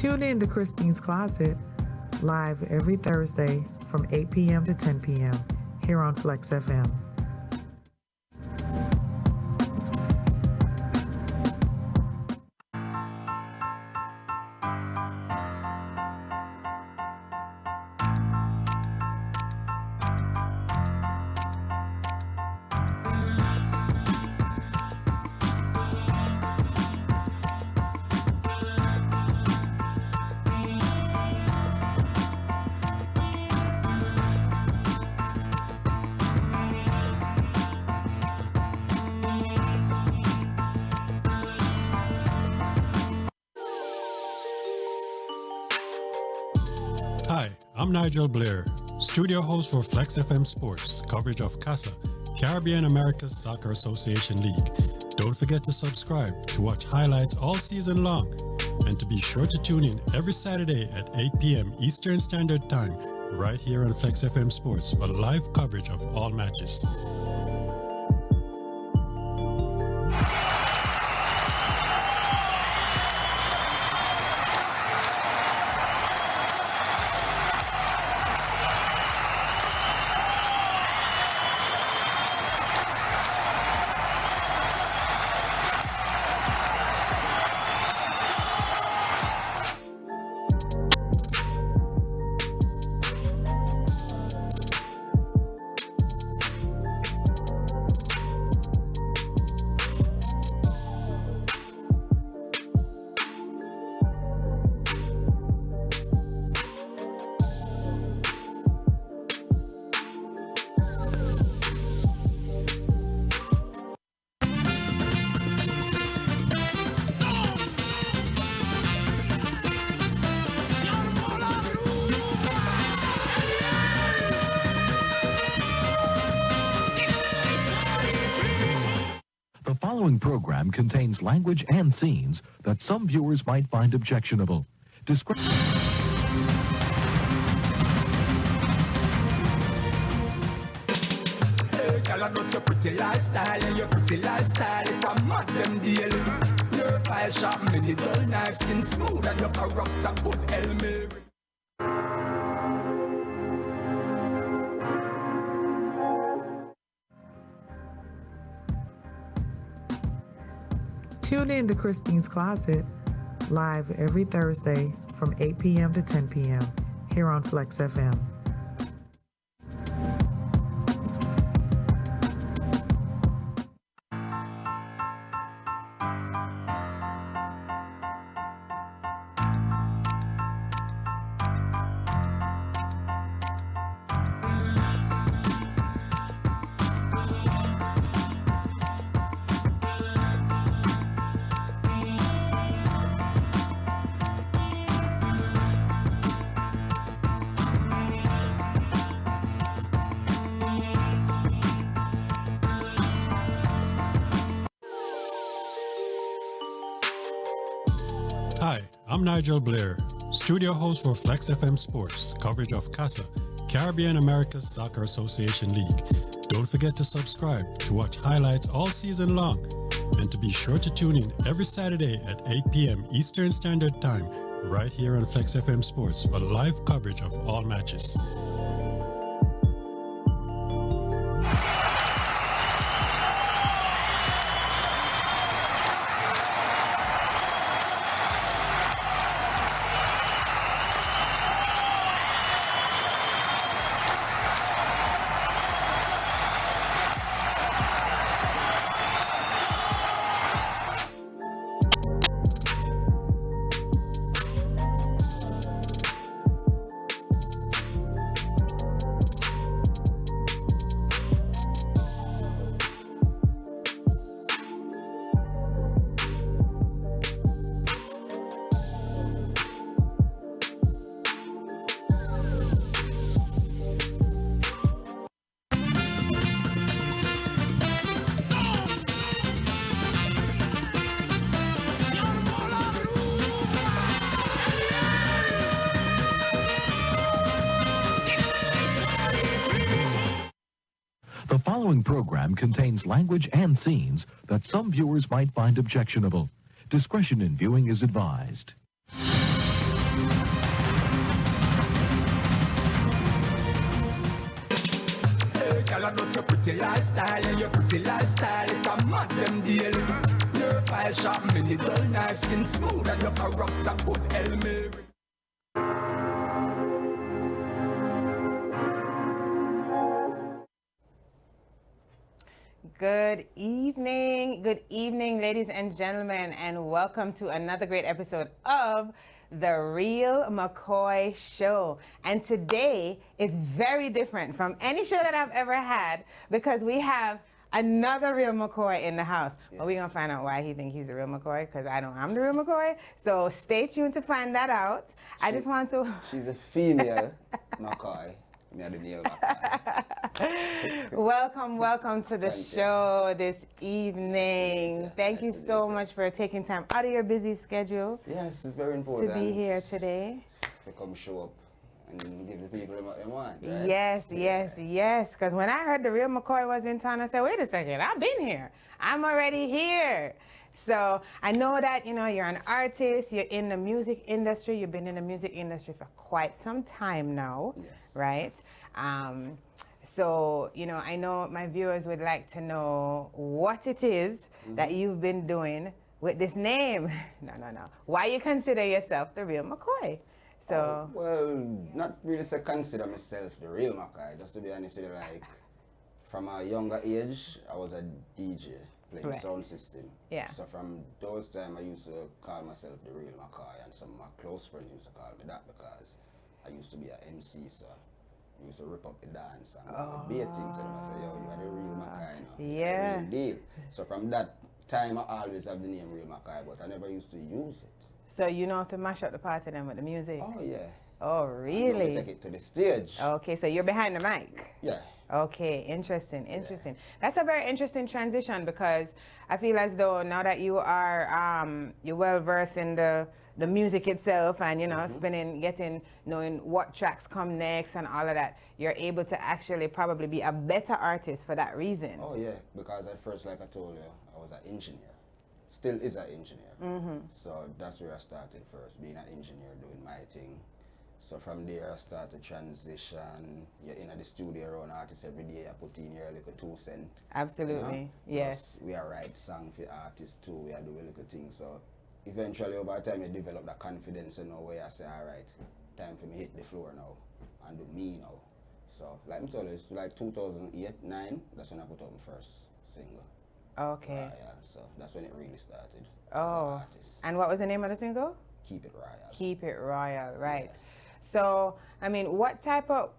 Tune in to Christine's Closet, live every Thursday from 8 p.m. to 10 p.m. here on Flex FM. Hi, I'm Nigel Blair, studio host for Flex FM Sports, coverage of CASA, Caribbean America's Soccer Association League. Don't forget to subscribe to watch highlights all season long and to be sure to tune in every Saturday at 8 p.m. Eastern Standard Time right here on Flex FM Sports for live coverage of all matches. The following program contains language and scenes that some viewers might find objectionable. Your pretty lifestyle and your pretty lifestyle, it a mad them deal. Your file sharp, many dull knife, skin smooth, and your character good Elmer. Tune in to Christine's Closet, live every Thursday from 8 p.m. to 10 p.m. here on Flex FM. Hi, I'm Nigel Blair, studio host for Flex FM Sports, coverage of CASA, Caribbean America's Soccer Association League. Don't forget to subscribe to watch highlights all season long and to be sure to tune in every Saturday at 8 p.m. Eastern Standard Time right here on Flex FM Sports for live coverage of all matches. The following program contains language and scenes that some viewers might find objectionable. Discretion in viewing is advised. girl, does your pretty lifestyle, and your pretty lifestyle, it a mad them deal. Your file sharp, many dull knife, skin smooth, and your character good Hail Mary. Good evening, ladies and gentlemen, and welcome to another great episode of The Real McCoy Show. And today is very different from any show that I've ever had because we have another real McCoy in the house. Yes. But we're going to find out why he thinks he's the real McCoy, because I know I'm the real McCoy. So stay tuned to find that out. I just want to... She's a female McCoy. Welcome to the show this evening. Thank you so much for taking time out of your busy schedule. Yes, it's very important to be here today. To come show up and give the people what they want, right? Yes. Because when I heard the real McCoy was in town, I said, wait a second, I've been here. I'm already here. So I know that, you know, you're an artist, you're in the music industry, you've been in the music industry for quite some time now, right? So, you know, I know my viewers would like to know what it is that you've been doing with this name. No. Why you consider yourself the real McCoy? So well, not really say consider myself the real McCoy, just to be honest with you, like from a younger age, I was a DJ. Playing sound system. Yeah. So from those times, I used to call myself the real McCoy, and some of my close friends used to call me that because I used to be an MC, so I used to rip up the dance and beat things, and I say, yo, you are the real McCoy now. Yeah. The real deal. So from that time, I always have the name Real McCoy, but I never used to use it. So you know how to mash up the party then with the music? Oh, yeah. Oh, really? I take it to the stage. Okay, so you're behind the mic? Yeah. Okay, interesting. That's a very interesting transition because I feel as though now that you are you're well versed in the music itself and, you know, knowing what tracks come next and all of that, you're able to actually probably be a better artist for that reason. Oh yeah, because at first, like I told you, I was an engineer. Still is an engineer. So that's where I started first, being an engineer, doing my thing. So from there I start to transition. You're in the studio around artists every day, I put in your little 2 cents. Absolutely, you know? Yes. Plus we are write songs for artists too, we are doing little things. So eventually over time you develop that confidence, you know, where I say, all right, time for me hit the floor now and do me now. So like I'm telling you, it's like 2008-9, that's when I put out my first single. Okay. So that's when it really started. Oh. As an artist. And what was the name of the single? Keep It Royal. Keep It Royal, right. Yeah. So, I mean, what type of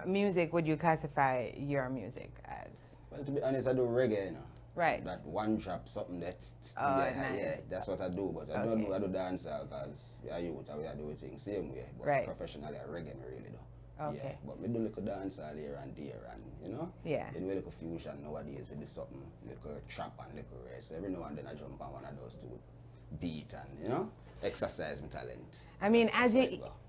music would you classify your music as? Well, to be honest, I do reggae, you know. Right. That one drop, something that's nice. Yeah, that's what I do. But I don't do dancehall because we are youth and we are doing things same way. But professionally, I reggae me really do. Okay. Yeah, but we do little dancehall here and there, and you know. Yeah. Then we little fusion nowadays with the something, little trap and little race. Every now and then I jump on one of those two beat and you know. Exercise my talent. I mean,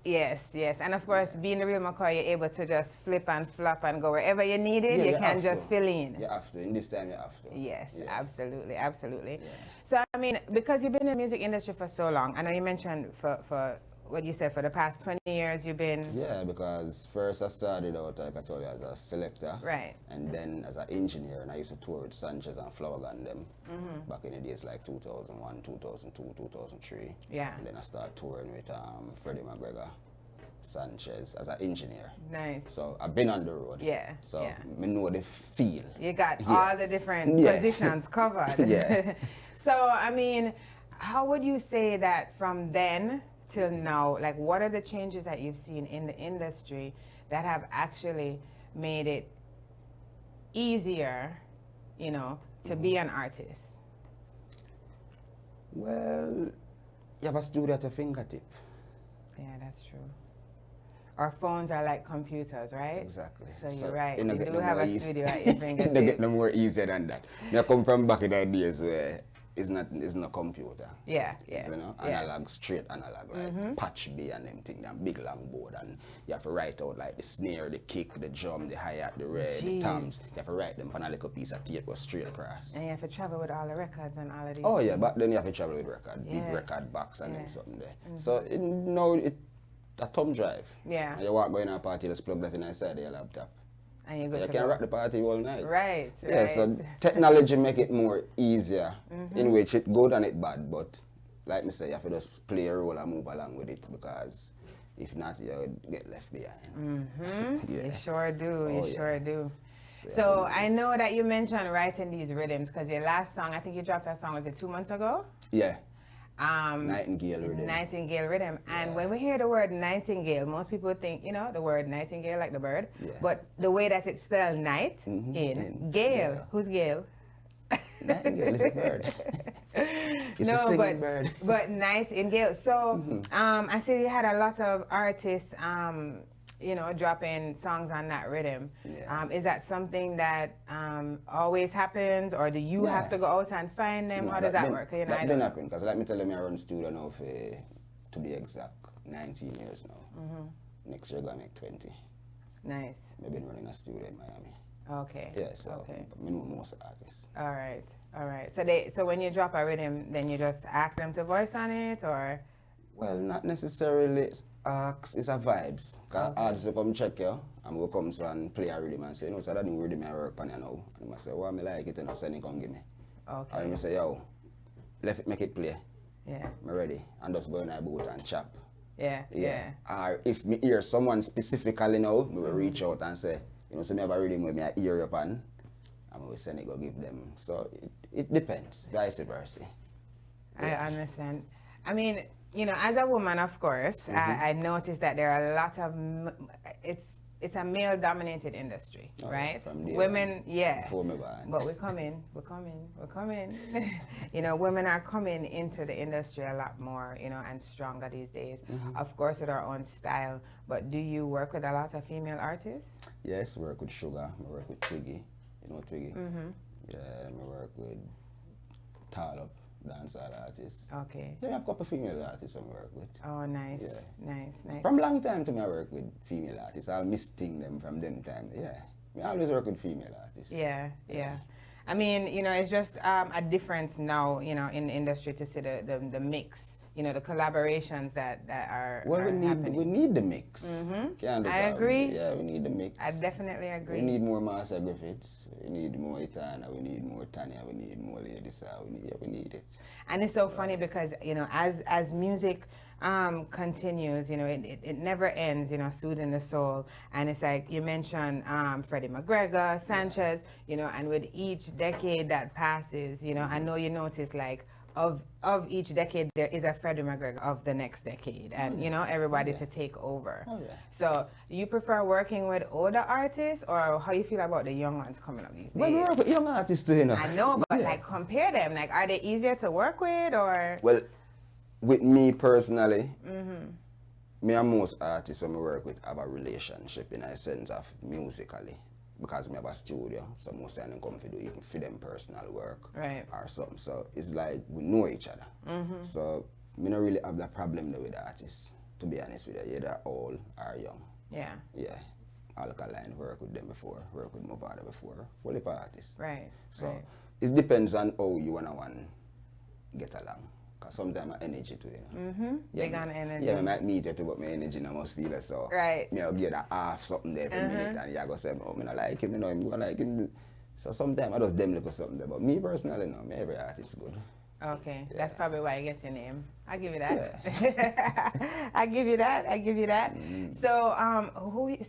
yes, and of course, being the real McCoy, you're able to just flip and flop and go wherever you need it. You can just fill in. You have to. In this time, you have to. Yes, absolutely. Yeah. So, I mean, because you've been in the music industry for so long, I know you mentioned for what you said, for the past 20 years you've been... Yeah, because first I started out, like I told you, as a selector. Right. And then as an engineer, and I used to tour with Sanchez and Flower Gun them back in the days like 2001, 2002, 2003. Yeah. And then I started touring with Freddie McGregor, Sanchez, as an engineer. Nice. So I've been on the road. Yeah. So I know the feel. You got all the different positions covered. Yeah. So, I mean, how would you say that from then till now, like what are the changes that you've seen in the industry that have actually made it easier, you know, to be an artist? Well, you have a studio at your fingertip. Yeah, that's true. Our phones are like computers, right? Exactly. So you're right. You do have a studio at your fingertip. They get no more easier than that. I come from back in the days where it's not a computer. Yeah. It's, you know, analog, straight analog, like patch B and them thing, that big long board, and you have to write out like the snare, the kick, the drum, the hi-hat, the red, the toms. You have to write them on a little piece of tape, go straight across. And you have to travel with all the records and all of these. Oh yeah, back then you have to travel with big record box and then something there. So now it's a thumb drive. Yeah. And you walk going to a party, just plug that in inside your laptop. And you're good you to can go. rock the party all night. Right, Yeah, right. so technology make it more easier, in which it good and it bad, but like me say, you have to just play a role and move along with it, because if not, you would get left behind. Yeah. You sure do, you sure do. So, So I know that you mentioned writing these rhythms, because your last song, I think you dropped that song, was it 2 months ago? Yeah. Nightingale rhythm. Nightingale rhythm. And when we hear the word nightingale, most people think, you know, the word nightingale, like the bird. Yeah. But the way that it's spelled, night, in, gale. Who's Gale? Nightingale is a bird. It's a singing bird. But nightingale. So I see you had a lot of artists, you know, dropping songs on that rhythm. Yeah. Is that something that always happens, or do you have to go out and find them? No, How does that work? You know, that been happening, because let me tell you, I run studio now for, to be exact, 19 years now. Next year, I'm going to make 20. Nice. I've been running a studio in Miami. Okay. Yeah, so I know most artists. All right, all right. So when you drop a rhythm, then you just ask them to voice on it, or? Well, not necessarily ask, it's a vibes. Because artists will come check you, and we'll come and play a rhythm and say, you know, so that new rhythm I work on you now. And I say, well, I like it, and I say, you come give me. Okay. And I say, yo, make it play. Yeah. I'm ready. And just go in a boat and chop. Yeah. Or if me hear someone specifically now, we will reach out and say, you know, so me have a rhythm with me I hear up and we will send it, go give them. So it depends, vice versa. I understand. I mean, you know, as a woman, of course, I noticed that there are a lot of, it's a male-dominated industry, right? Women, Before me born. but we're coming. You know, women are coming into the industry a lot more, you know, and stronger these days. Of course, with our own style. But do you work with a lot of female artists? Yes, I work with Sugar, I work with Twiggy. You know Twiggy? Yeah, I work with Tall Up, dancehall artists. Okay. Yeah, I have a couple of female artists I work with. Oh, nice. Yeah. Nice. From long time to me, I work with female artists. I'll misting them from them time. Yeah. I always work with female artists. Yeah. I mean, you know, it's just a difference now, you know, in the industry to see the mix, you know, the collaborations that are happening. We need the mix. I agree. Yeah, we need the mix. I definitely agree. We need more Master Griffiths. We need more Itana. We need more Tanya. We need more Lady Sa. We need it. And it's so funny because, you know, as music continues, you know, it never ends, you know, soothing the soul. And it's like you mentioned Freddie McGregor, Sanchez, you know, and with each decade that passes, you know, I know you notice like of each decade there is a Freddie McGregor of the next decade, and you know, everybody to take over. So do you prefer working with older artists, or how you feel about the young ones coming up these days? Well, we work with young artists too, you know. I know, but like compare them, like are they easier to work with, or? Well, with me personally, me and most artists when we work with have a relationship in a sense of musically. Because we have a studio, so most of them come to do even for them personal work or something. So it's like we know each other. So we don't really have that problem with the artists, to be honest with you. Either old or young. Yeah. Alkaline, work with them before, work with Movada before, fully artists. So it depends on how you wanna get along. Because sometimes my energy too, you know. Big on energy. Yeah, I might meet you too, but my energy no must feel it, so. Me I'll give that half something there for a minute, and you go say, oh, I don't like him, you know, I'm gonna like him. So sometimes I just them look or something there, but me personally, no, every artist is good. Okay, that's probably why you get your name. I'll give you that. Yeah. I give you that. So,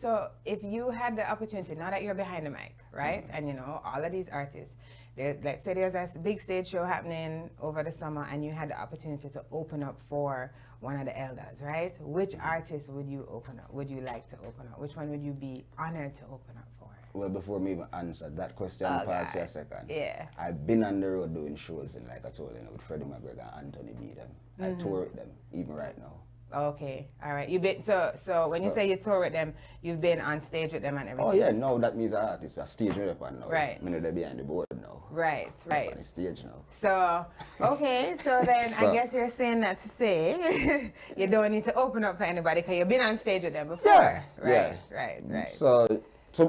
so if you had the opportunity, now that you're behind the mic, right, and you know all of these artists, let's say there's a big stage show happening over the summer, and you had the opportunity to open up for one of the elders, right? Which artist would you open up? Would you like to open up? Which one would you be honored to open up for? Well, before me even answer that question, pause for a second. Yeah. I've been on the road doing shows, and like I told you, with Freddie McGregor and Anthony B. Them. I tour with them, even right now. Okay, all right. You've been so when you say you tour with them, you've been on stage with them and everything. Oh yeah, no, that means the artist are stage with them now. Right. I mean, they're behind the board now. Right. On the stage now. So okay, so then I guess you're saying that to say you don't need to open up for anybody because you've been on stage with them before. Yeah. Right. So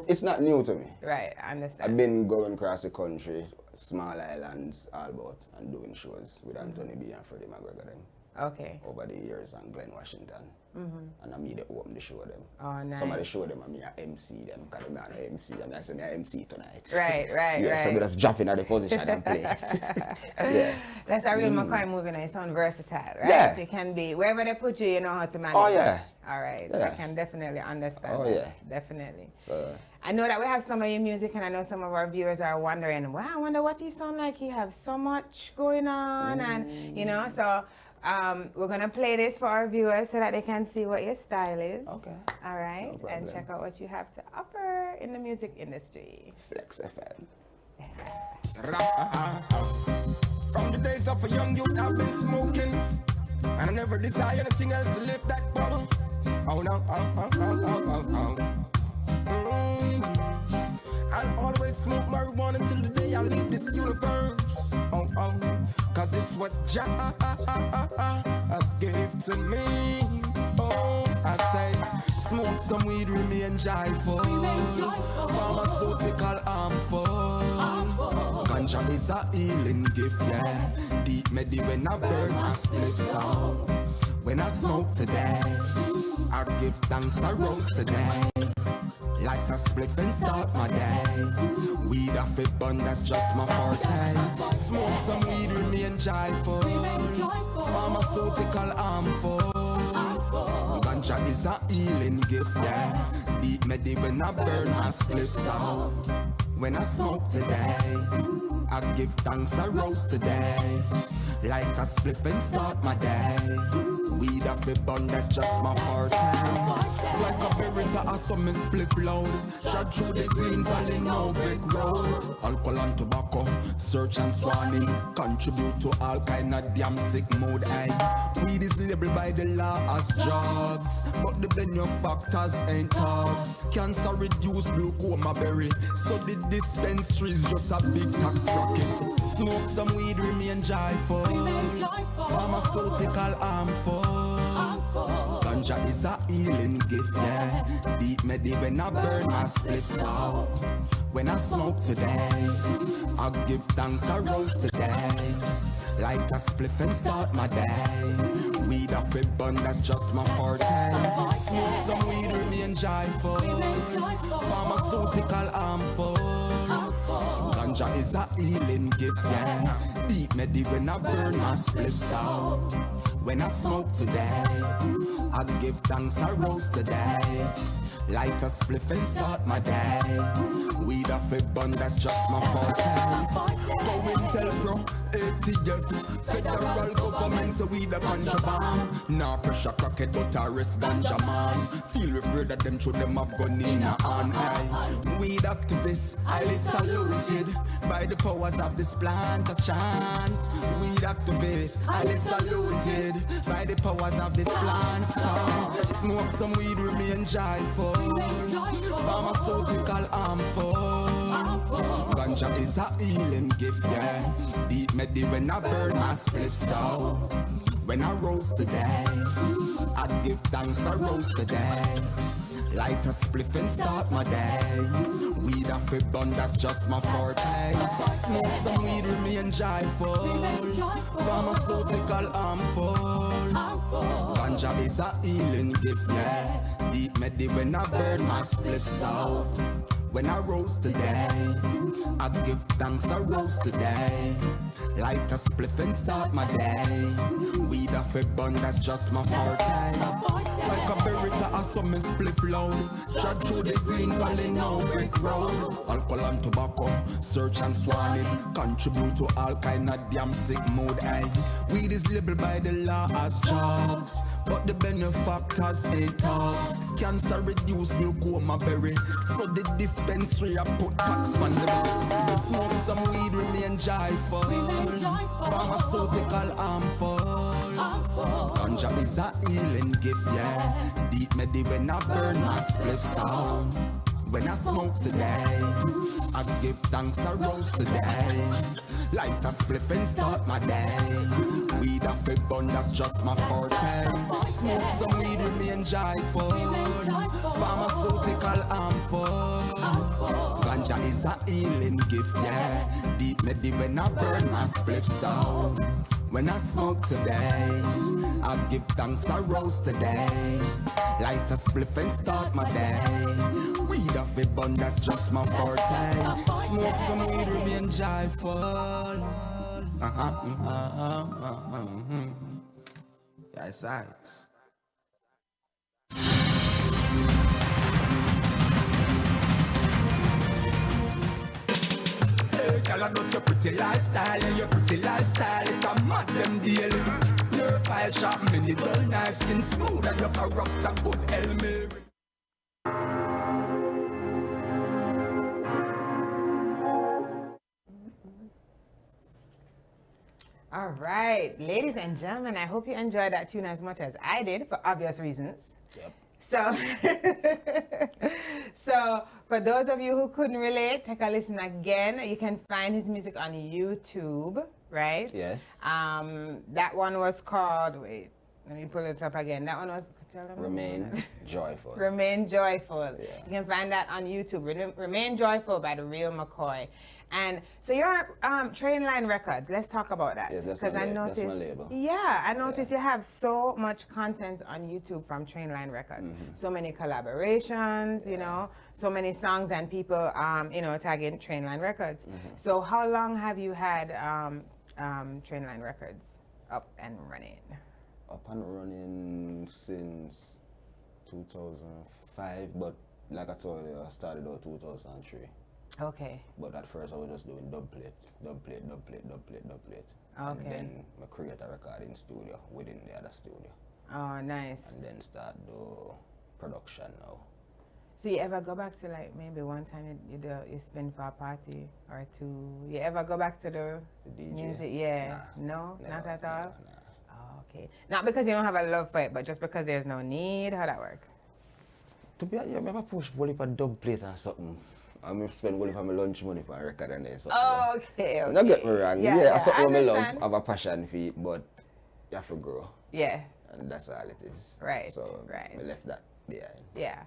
it's not new to me. Right, I understand. I've been going across the country, small islands, all about, and doing shows with Anthony B and Freddie McGregor them. Okay. Over the years in Glen, Washington. And I made it open the show them. Oh, nice. Some of the show them, I MC them, because I'm not an MC, and I say I MC tonight. Right. Yeah, so we just drop in at the position and play it. Yeah. That's a real MCKOY movie, and it sounds versatile, right? Yeah. So you can be, wherever they put you, you know how to manage. Oh, yeah. All right. Yeah. I can definitely understand Oh, that. yeah. Definitely. So, I know that we have some of your music, and I know some of our viewers are wondering, wow, I wonder what you sound like. You have so much going on, and, you know, so we're going to play this for our viewers so that they can see what your style is. okay. All right. No And problem. check out what you have to offer in the music industry. Flex FM. From the days of a young youth, I've been smoking, and I never desire anything else to lift that bubble. Oh no, I'll always smoke marijuana until the day I leave this universe. Cause it's what Jah gave to me. I say, smoke some weed, remain joyful. Pharmaceutical harmful. Ganja is a healing gift, yeah. Deep medi when I burn my split sound. When I smoke today, I give thanks, I roast today. Light a spliff and start my day. Weed off it bun, that's just my forte. Smoke some weed, remain joyful. Pharmaceutical harmful. Ganja is a healing gift, yeah. Deep medi when I burn my spliff out. When I smoke today, I give thanks, I roast today. Light a spliff and start my day. Weed off a bun, that's just my forte. Like a berita, I saw me split loud. Shot through the green valley, no brick road. Alcohol and tobacco, search and swanning. Contribute to all kind of damn sick mood, aye. Weed is labeled by the law as drugs, but the benefactors ain't thugs. Cancer reduce glaucoma berry, so the dispensary's just a big tax racket. Smoke some weed, remain joyful. Pharmaceutical harmful. Ganja is a healing gift, yeah. Deep medi when I burn my spliffs out. When I smoke today, I give thanks, I roast today. Light a spliff and start my day. Weed off a bun, that's just my forte. Smoke some weed, remain joyful. Pharmaceutical harmful. Ganja is a healing gift, yeah. Deep medi when I burn my spliffs out. When I smoke today, I give thanks, I roast today. Light a spliff and start my day. Weed off a bun, that's just my forte. Go and tell bro, ATF, federal government, so we the contraband. Nah pressure crackhead, but arrest ganja man. Feel afraid that them through them have gun in a hand. Weed activists, highly saluted by the powers of this plant, a chant. Weed activists, highly saluted by the powers of this plant. So, smoke some weed, remain joyful. Pharmaceutical harmful. Ganja is a healing gift, yeah. Deep medi when I burn my spliffs out. When I roast today, I give thanks, I roast today. Light a spliff and start my day. Weed off a bun, that's just my forte. Smoke some weed, remain joyful. Pharmaceutical harmful. Ganja is a healing gift, yeah. Deep medi when I burn my spliffs out. When I roast today, I give thanks, I roast today. Light a spliff and start my day. Weed off a bun, that's just my forte. Like a berita, I saw me spliff loud. Shot through the green valley, no brick road. Alcohol and tobacco, search and swanning. Contribute to all kind of damn sick mood, aye. Weed is labeled by the law as drugs, but the benefactors ain't thugs. Cancer reduce glaucoma berry, so the dispensary I put tax on the bills. Smoke some weed, remain joyful. Pharmaceutical harmful. Ganja is a healing gift, yeah. Deep medi when I burn my spliffs out. When I smoke today, I give thanks, I roast today. Light a spliff and start my day. Weed off a bun, that's just my forte. Smoke some weed, remain joyful. Pharmaceutical harmful. Ganja is a healing gift, yeah. Deep medi when I burn my spliffs out. When I smoke today, I give thanks I rose today. Light a spliff and start my day. Weed off it bun, that's just my forte. Smoke some weed, remain joyful. Yeah, sights. Hey, girl, I know your pretty lifestyle, and your pretty lifestyle, it a mad them daily. Your file sharp, many dull knife, skin smooth, and your character good, Elmer. All right, ladies and gentlemen, I hope you enjoyed that tune as much as I did for obvious reasons. Yep. So for those of you who couldn't relate, take a listen again. You can find his music on YouTube, right? Yes. That one was called, wait, let me pull it up again. That one was, Remain Joyful. Remain Joyful. Yeah. You can find that on YouTube. Remain Joyful by The Real McCoy. And so you're Trainline Records. Let's talk about that. Yes, that's my label. Yeah, I noticed you have so much content on YouTube from Trainline Records. So many collaborations, you know, so many songs and people, you know, tagging Trainline Records. So how long have you had Trainline Records up and running? Up and running since 2005, but like I told you, I started out 2003. Okay. But at first I was just doing dub plate. Okay. And then I create a recording studio within the other studio. Oh, nice. And then start do production now. So you ever go back to like maybe one time you spin for a party or two? You ever go back to the DJ? Music? Yeah. Nah, no, never, not at all. Nah. Oh, okay. Not because you don't have a love for it, but just because there's no need. How that work? To be honest, I never push bully for dub plate or something. I'm going to spend bully for my lunch money for a record and then something. Oh, okay. Don't get me wrong. Yeah, Yeah, something I love, understand. have a passion for it, but you have to grow. Yeah. And that's all it is. Right. So right. I left that behind. Yeah.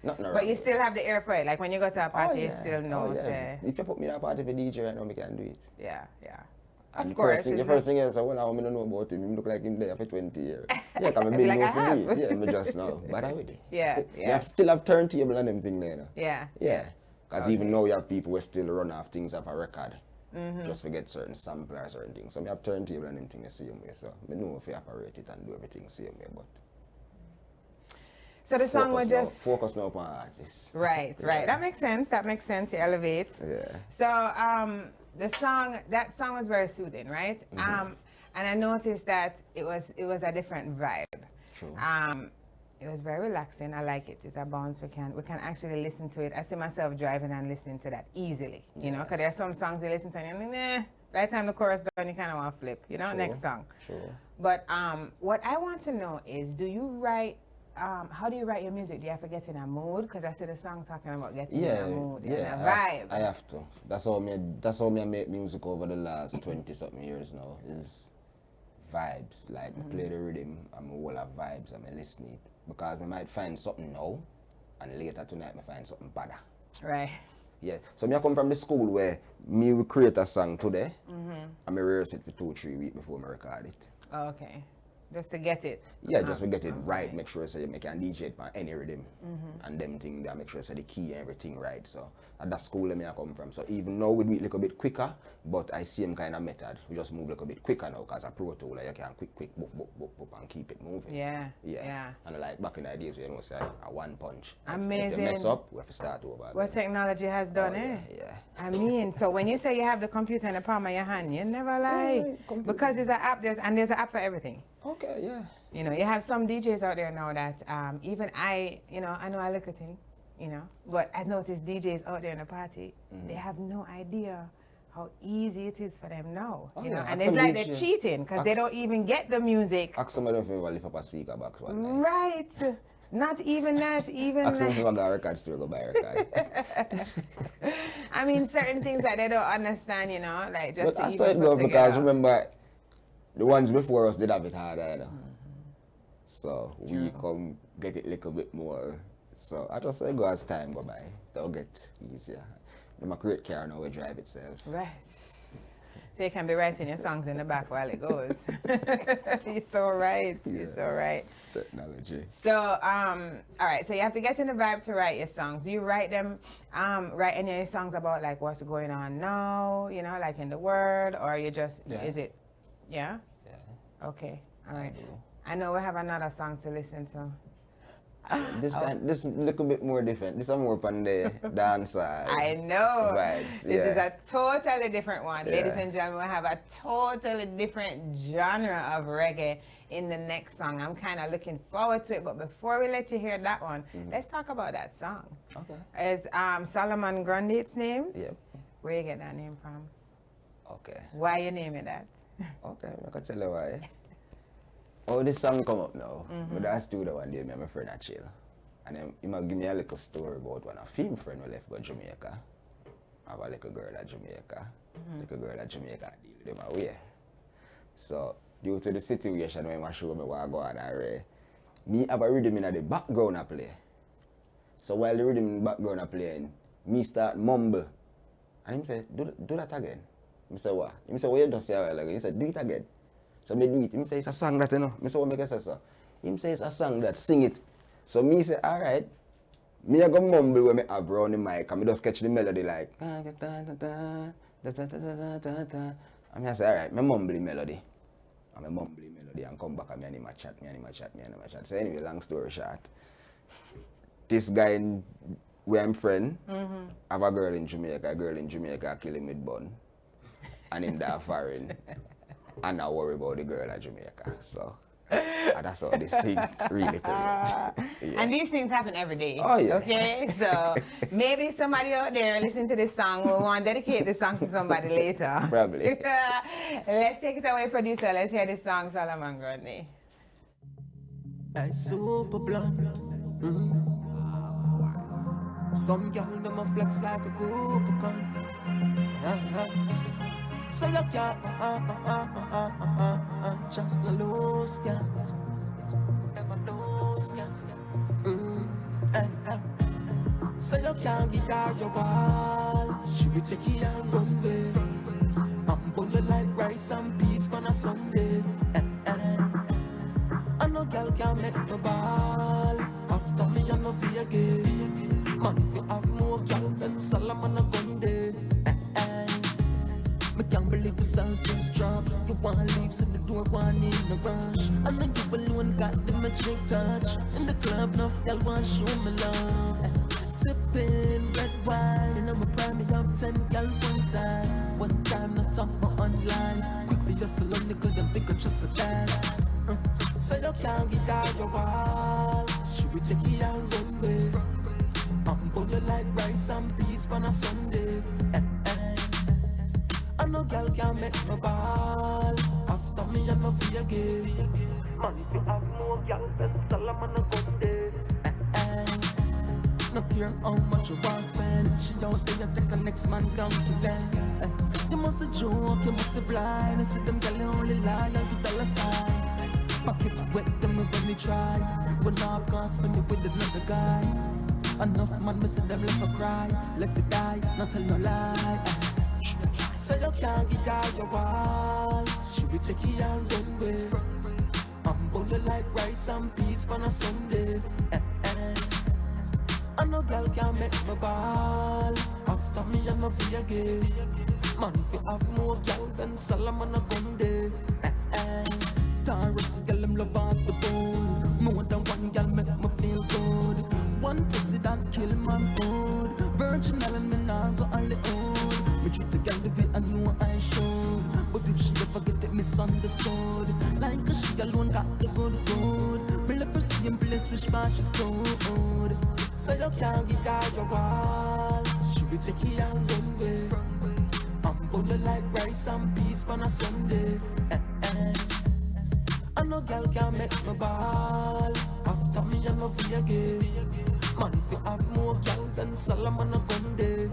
Nothing wrong. But you still have the ear for it. Like when you go to a party, you still know. If you put me in a party for DJ right now, I can do it. Yeah. And of course. The first thing is, when I don't know about him, he look like him there for 20 years. Yeah, because I've been like known I for have. do it. Yeah, me just know. But I with it. Yeah. You still have turntable and them thing there. No? Yeah. Because even now you have people who still run off things off a record. Just forget certain samplers or certain things. So I have turntable and them thing the same way. So I know if you operate it and do everything the same way. But so the song was just focus now on artists. Right. That makes sense. You elevate. Yeah. So that song was very soothing, right? And I noticed that it was a different vibe. True. It was very relaxing. I like it. It's a bounce. We can actually listen to it. I see myself driving and listening to that easily. You know, because there are some songs you listen to and you're like, by the time the chorus done, you kind of want to flip. You know, next song. Sure. But what I want to know is, do you write? How do you write your music? Do you have to get in a mood? Because I see the song talking about getting in a mood and a vibe. I have to. That's how me make music over the last 20-something years now. Is vibes. Like I play the rhythm, I'm all of vibes, I'm listening. Because I might find something now, and later tonight I find something better. Right. Yeah. So I come from the school where me will create a song today, and I rehearse it for 2-3 weeks before I record it. Oh, okay. Just to get it. Yeah, just to get it right. Make sure so you can DJ it on any rhythm, and them thing there. Make sure so the key and everything right. So at that school I come from. So even now we do it a little bit quicker, but I same kind of method. We just move a little bit quicker now because a Pro Tool you can quick boop and keep it moving. Yeah. And like back in the days, you know, say a one punch. Amazing. If you mess up, we have to start over. What technology has done, Yeah. I mean, so when you say you have the computer in the palm of your hand, you never lie. Because there's an app, there's an app for everything. Okay, yeah. You know, you have some DJs out there now that even I know a little thing, you know, but I noticed DJs out there in the party, they have no idea how easy it is for them now, you know, and it's like they're cheating because they don't even get the music. Ask somebody if you lift up a speaker box one night. Right. Not even that, Ask them if you got a record store, go buy a record. I mean, certain things that they don't understand, you know, like just but that's how it goes because remember, the ones before us did have it harder, you know. So we come get it a little bit more. So I just say go as time go by, it'll get easier. I'm a great car now, we drive itself. Right. So you can be writing your songs in the back while it goes. You're so right. Yeah. You're so right. Technology. So, all right. So you have to get in the vibe to write your songs. Do you write them, write any of your songs about like what's going on now, you know, like in the world, or you just, is it, yeah? Yeah. Okay. All right. I know we have another song to listen to. This little bit more different. This is more on the dance side. I know. Vibes. This is a totally different one. Ladies and gentlemen, we have a totally different genre of reggae in the next song. I'm kind of looking forward to it, but before we let you hear that one, let's talk about that song. Okay. It's Solomon Grundy, its name? Yep. Where you get that name from? Okay. Why you name it that? Okay, I can tell you why. Oh, this song come up now. But that's the one day, my friend at chill. And then he might give me a little story about when a film friend who left go Jamaica. I have a little girl at Jamaica. Little girl at Jamaica deal with them away. So due to the situation when I show me what I go on and me have a rhythm in the background I play. So while the rhythm in the background I playing, me start mumble. And he say, do that again. I say what? He say, what you just say a while ago? He said, do it again. So me do it. Him say it's a song that, you know. Me say what make I say so. Him say it's a song that, sing it. So me say, alright. Me I go mumble when me have around the mic and me just catch the melody like and me I say, alright, me mumble the melody. And me mumble the melody and come back and me and him a chat. So anyway, long story short. This guy where I'm friend, have a girl in Jamaica kill him with bun. And him there foreign. And not worry about the girl at Jamaica. So that's how this thing really creates. And these things happen every day. Oh, yeah. Okay? So maybe somebody out there listening to this song will want to dedicate this song to somebody later. Probably. Let's take it away, producer. Let's hear this song, Solomon Grundy. I super blunt. Some girl them a flex like a coupon. So you can't just no lose, yeah. Never lose, yeah. So you can't get out your wall. Should we take it and run away? I'm bullet like rice and peas on a Sunday. And no girl can make no ball. After me and no VA. Man, if you have more girl than Solomon a Grundy. Me can't believe yourself is strong. You wanna leave, so the door one in a rush. I know you alone got the magic touch. In the club, no girl want show me love. Sipping red wine, and I'm a prime me up 10 girl one time. One time, not talk more online. Quickly just a little nickel, them think I'm just a dad. So you can't get out your wall. Should we take it out one way? I'm bullet like rice and peas on a Sunday. And no girl can make no ball. After me and no fear gay. Man, if you have more girl than Solomon a Grundy. No care how much you want spend. She out there, you take the next man down to dance. You must a joke, you must a blind. I see them girl only loyal to dollar sign. Pocket wet, them when they try. When I've gone spend it with another guy. Enough man, me see them left a cry. Left it die, not tell no lie. So you can't get out your wall. Should we take it and run away? I'm bullet like rice and peas on a Sunday. And no girl can make me ball. After me and no VA. Man, if you have more girl than Solomon a Grundy. Taurus girl, them love out the bone. More than one girl make me feel good. One pussy that kill man good. Virgin and me now go on the old. Me treat the girl the way I know I should. But if she ever get it misunderstood, like a she alone got the good. Me love her same place which part she's good. So you can't get out your wall. Should we take it and run away? I'm bullet like rice and peas on a Sunday. And no girl can make me ball. After me and no VA. Man, if you have more girl than Solomon a Grundy.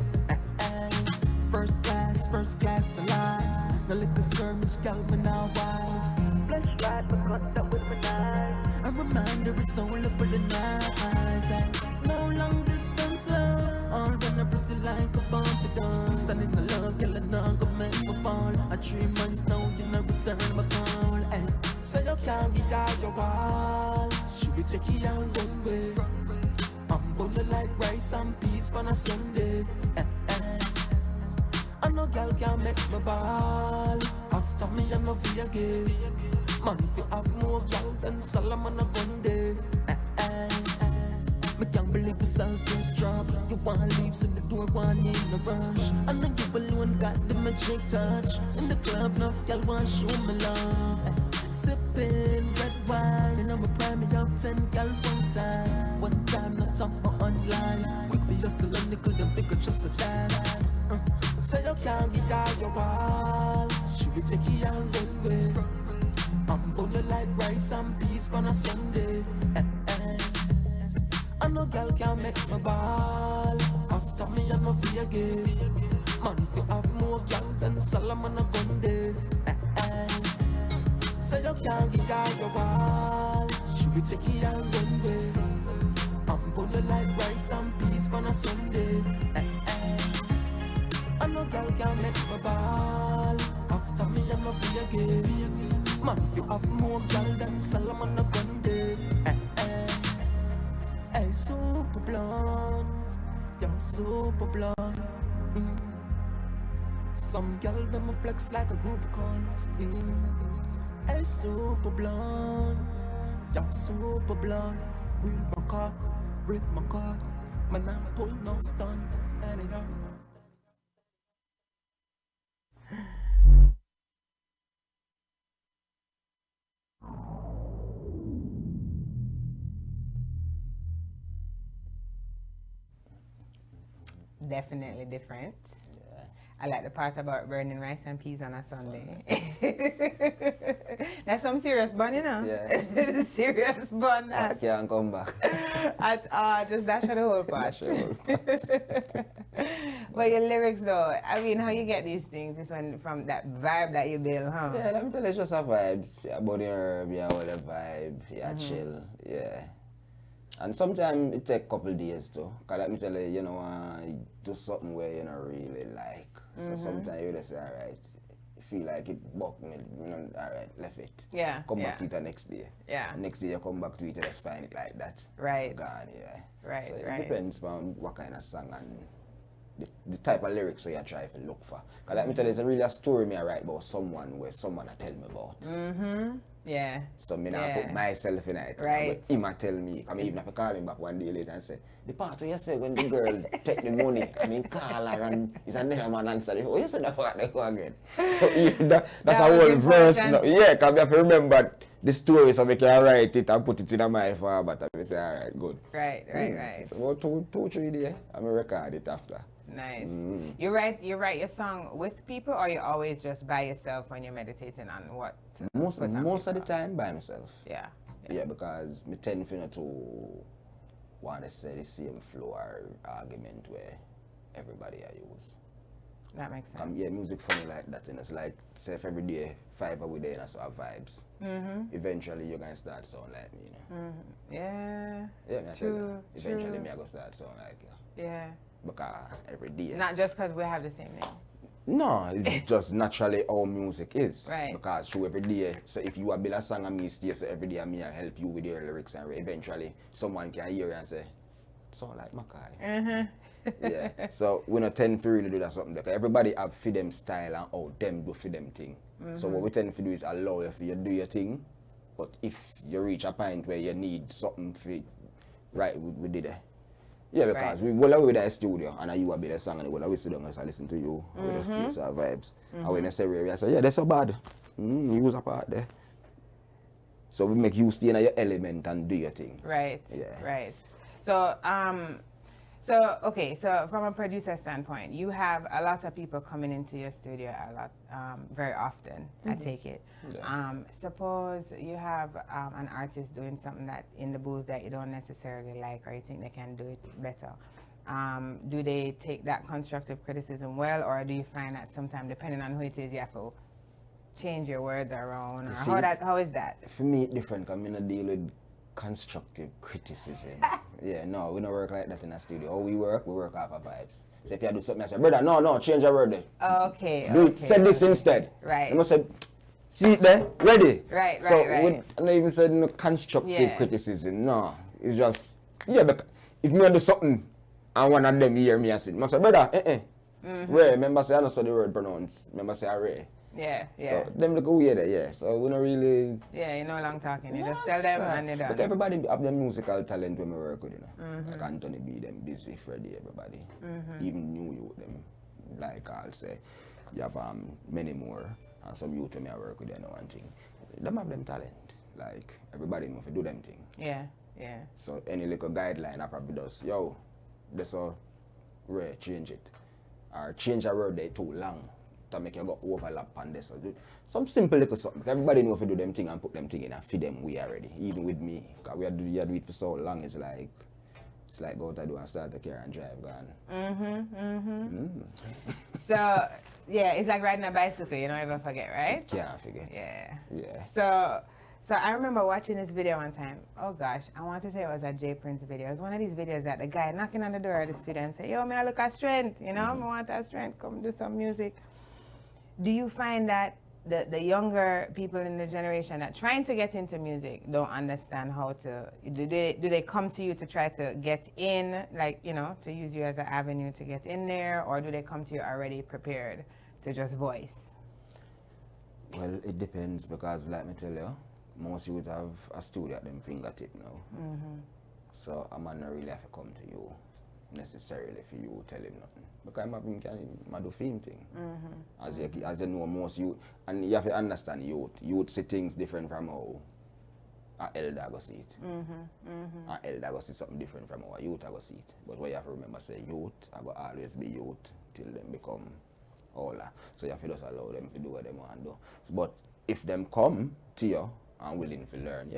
First class to life. No little skirmish, girl, me now wife. Flesh right, but cut that with my knife. A reminder it's only for the night. No long distance love. All when I pretty like a bumpy done. Standing to love, girl, and not go make me fall. I 3 months now, you never return my call. Hey, say you can't get out your wall. Should we take it out one way? I'm bowling like rice and peas on a Sunday. I know girl can make me ball. After me, I know be again. Man, you have more girl than Solomon a Bundy. Me can't believe the self-destruct. You wanna leave, so the door one in a rush. I know you alone got the magic touch. In the club, no girl want show me love. Sipping red wine, and I'm a prime me up 10 girl one time. One time, not on my online. Quickly hustle and nickel, them bigger just a dime. Say you can't get out your wall. Should we take it out one way? I'm bowling like rice and peas on a Sunday. I know girl can make me ball. After me, I know be again. Man, you have more girl than Solomon a Bundy. Say you can't get out your wall. Should we take it out one way? I'm bowling like rice and peas on a Sunday. I know girl can make me ball. After me, I know be again. Man, you have more girl than Solomon a Bundy. Hey, super blonde, you're super blonde. Some girl them a flex like a Rubicon. Hey, super blonde, you're super blonde. Read my car, man I pull no stunt. Anyhow. Definitely different. Yeah. I like the part about burning rice and peas on a Sunday. That's some serious bun, you know? Yeah. Serious bun. I can't come back. Just dash the whole part. But your lyrics though, I mean, how you get these things? This one from that vibe that you build, huh? Yeah, let me tell you, it's just a vibes. About your herb, yeah, all the vibe, yeah, chill, yeah. And sometimes it take a couple days too. Cause let me tell you, you know, do something where you don't really like. So sometimes you just say, alright, feel like it buck me, you know, alright, left it. Yeah. Come back to it the next day. Yeah. Next day you come back to it, you just find it like that. Right. Gone, yeah. Right, so right. It depends on what kind of song and the type of lyrics you try to look for. Cause let me tell you, it's really a story me I write about someone where someone I tell me about. Yeah. So me not put myself in it. Right. But him a tell me, I mean even if I call him back one day later and say, the part where you say when the girl take the money, I mean call her and is another man answer the phone. You say that part they go again. So that's a whole verse now. Yeah, cause we have to remember the story so we can write it and put it in my format and we say, alright, good. Right. So about 2-3 days, I'm gonna record it after. Nice. You write your song with people, or you always just by yourself when you're meditating on what? Most of the time by myself. Yeah. Yeah, because me tend to want to say the same flow or argument where everybody I use. That makes sense. Yeah, music funny like that, and it's like say if every day 5 hours a day and so have vibes. Eventually you're gonna start sound like me, you know. Yeah. Yeah, true. Eventually me I go start sound like you. Yeah. Because every day. Not just because we have the same name. No, it's just naturally how music is. Right. Because through every day, so if you build a song and me stay, so every day me I help you with your lyrics and eventually someone can hear you and say, it sound like MCKOY. Yeah. So we don't tend to really do that something because everybody have for them style and how them do for them thing. So what we tend to do is allow you for you do your thing, but if you reach a point where you need something for right, we did it. Yeah, because we go away to the studio and you a bit of song and we go sit down and listen to you. We just use our vibes. And when you say we say, yeah, that's so bad. Use a part there. So we make you stay in your element and do your thing. Right. Yeah. Right. So from a producer standpoint, you have a lot of people coming into your studio very often, I take it. Yeah. Suppose you have an artist doing something that in the booth that you don't necessarily like or you think they can do it better. Do they take that constructive criticism well, or do you find that sometimes, depending on who it is, you have to change your words around? Or how is that? For me, it's different because I don't deal with constructive criticism. Yeah, no, we don't work like that in a studio. How we work off of vibes. So if you do something, I say, brother, no, change your word there. Okay. Do it, say this instead. Right. You must say, see it there, ready. Right. I don't even say no constructive criticism. No, it's just because if me do something and one of them hear me and say, must say, brother, Ray, remember say I don't saw the word pronounced. Remember say I Ray. Yeah. So them look weird, yeah. So we don't really. Yeah, you know long talking. You just tell them and you done. But everybody have their musical talent when we work with, you know. Like Anthony B, them busy, Freddie, everybody. Even new youth, them. Like I'll say, you have many more. And some youth when I work with, you know, one thing. Them have them talent. Like everybody know if you do them thing. Yeah. So any little guideline I probably does, yo, that's all Ray, change it. Or change a word there too long. To make you go overlap on this. Some simple little something. Everybody know if you do them thing and put them thing in and feed them way already. Even with me. Because we had to do it for so long, it's like go out to do and start the car and drive gone. So yeah, it's like riding a bicycle, you don't ever forget, right? Can't forget. Yeah. So I remember watching this video one time. Oh gosh, I want to say it was a J Prince video. It was one of these videos that the guy knocking on the door of the studio and say, yo, me I look at strength, you know, I want that strength, come do some music. Do you find that the younger people in the generation that trying to get into music don't understand how to, do they come to you to try to get in, like, you know, to use you as an avenue to get in there, or do they come to you already prepared to just voice? Well, it depends because like me tell you, most youth have a studio at them fingertip now. So a man not really have to come to you necessarily for you tell him nothing. Because I'm can do film thing. As you know, most youth, and you have to understand youth see things different from how an elder go see it. An elder go see something different from how a youth go see it. But what you have to remember, say youth I go always be youth till them become older. So you have to just allow them to do what they want to do. But if them come to you and willing to learn,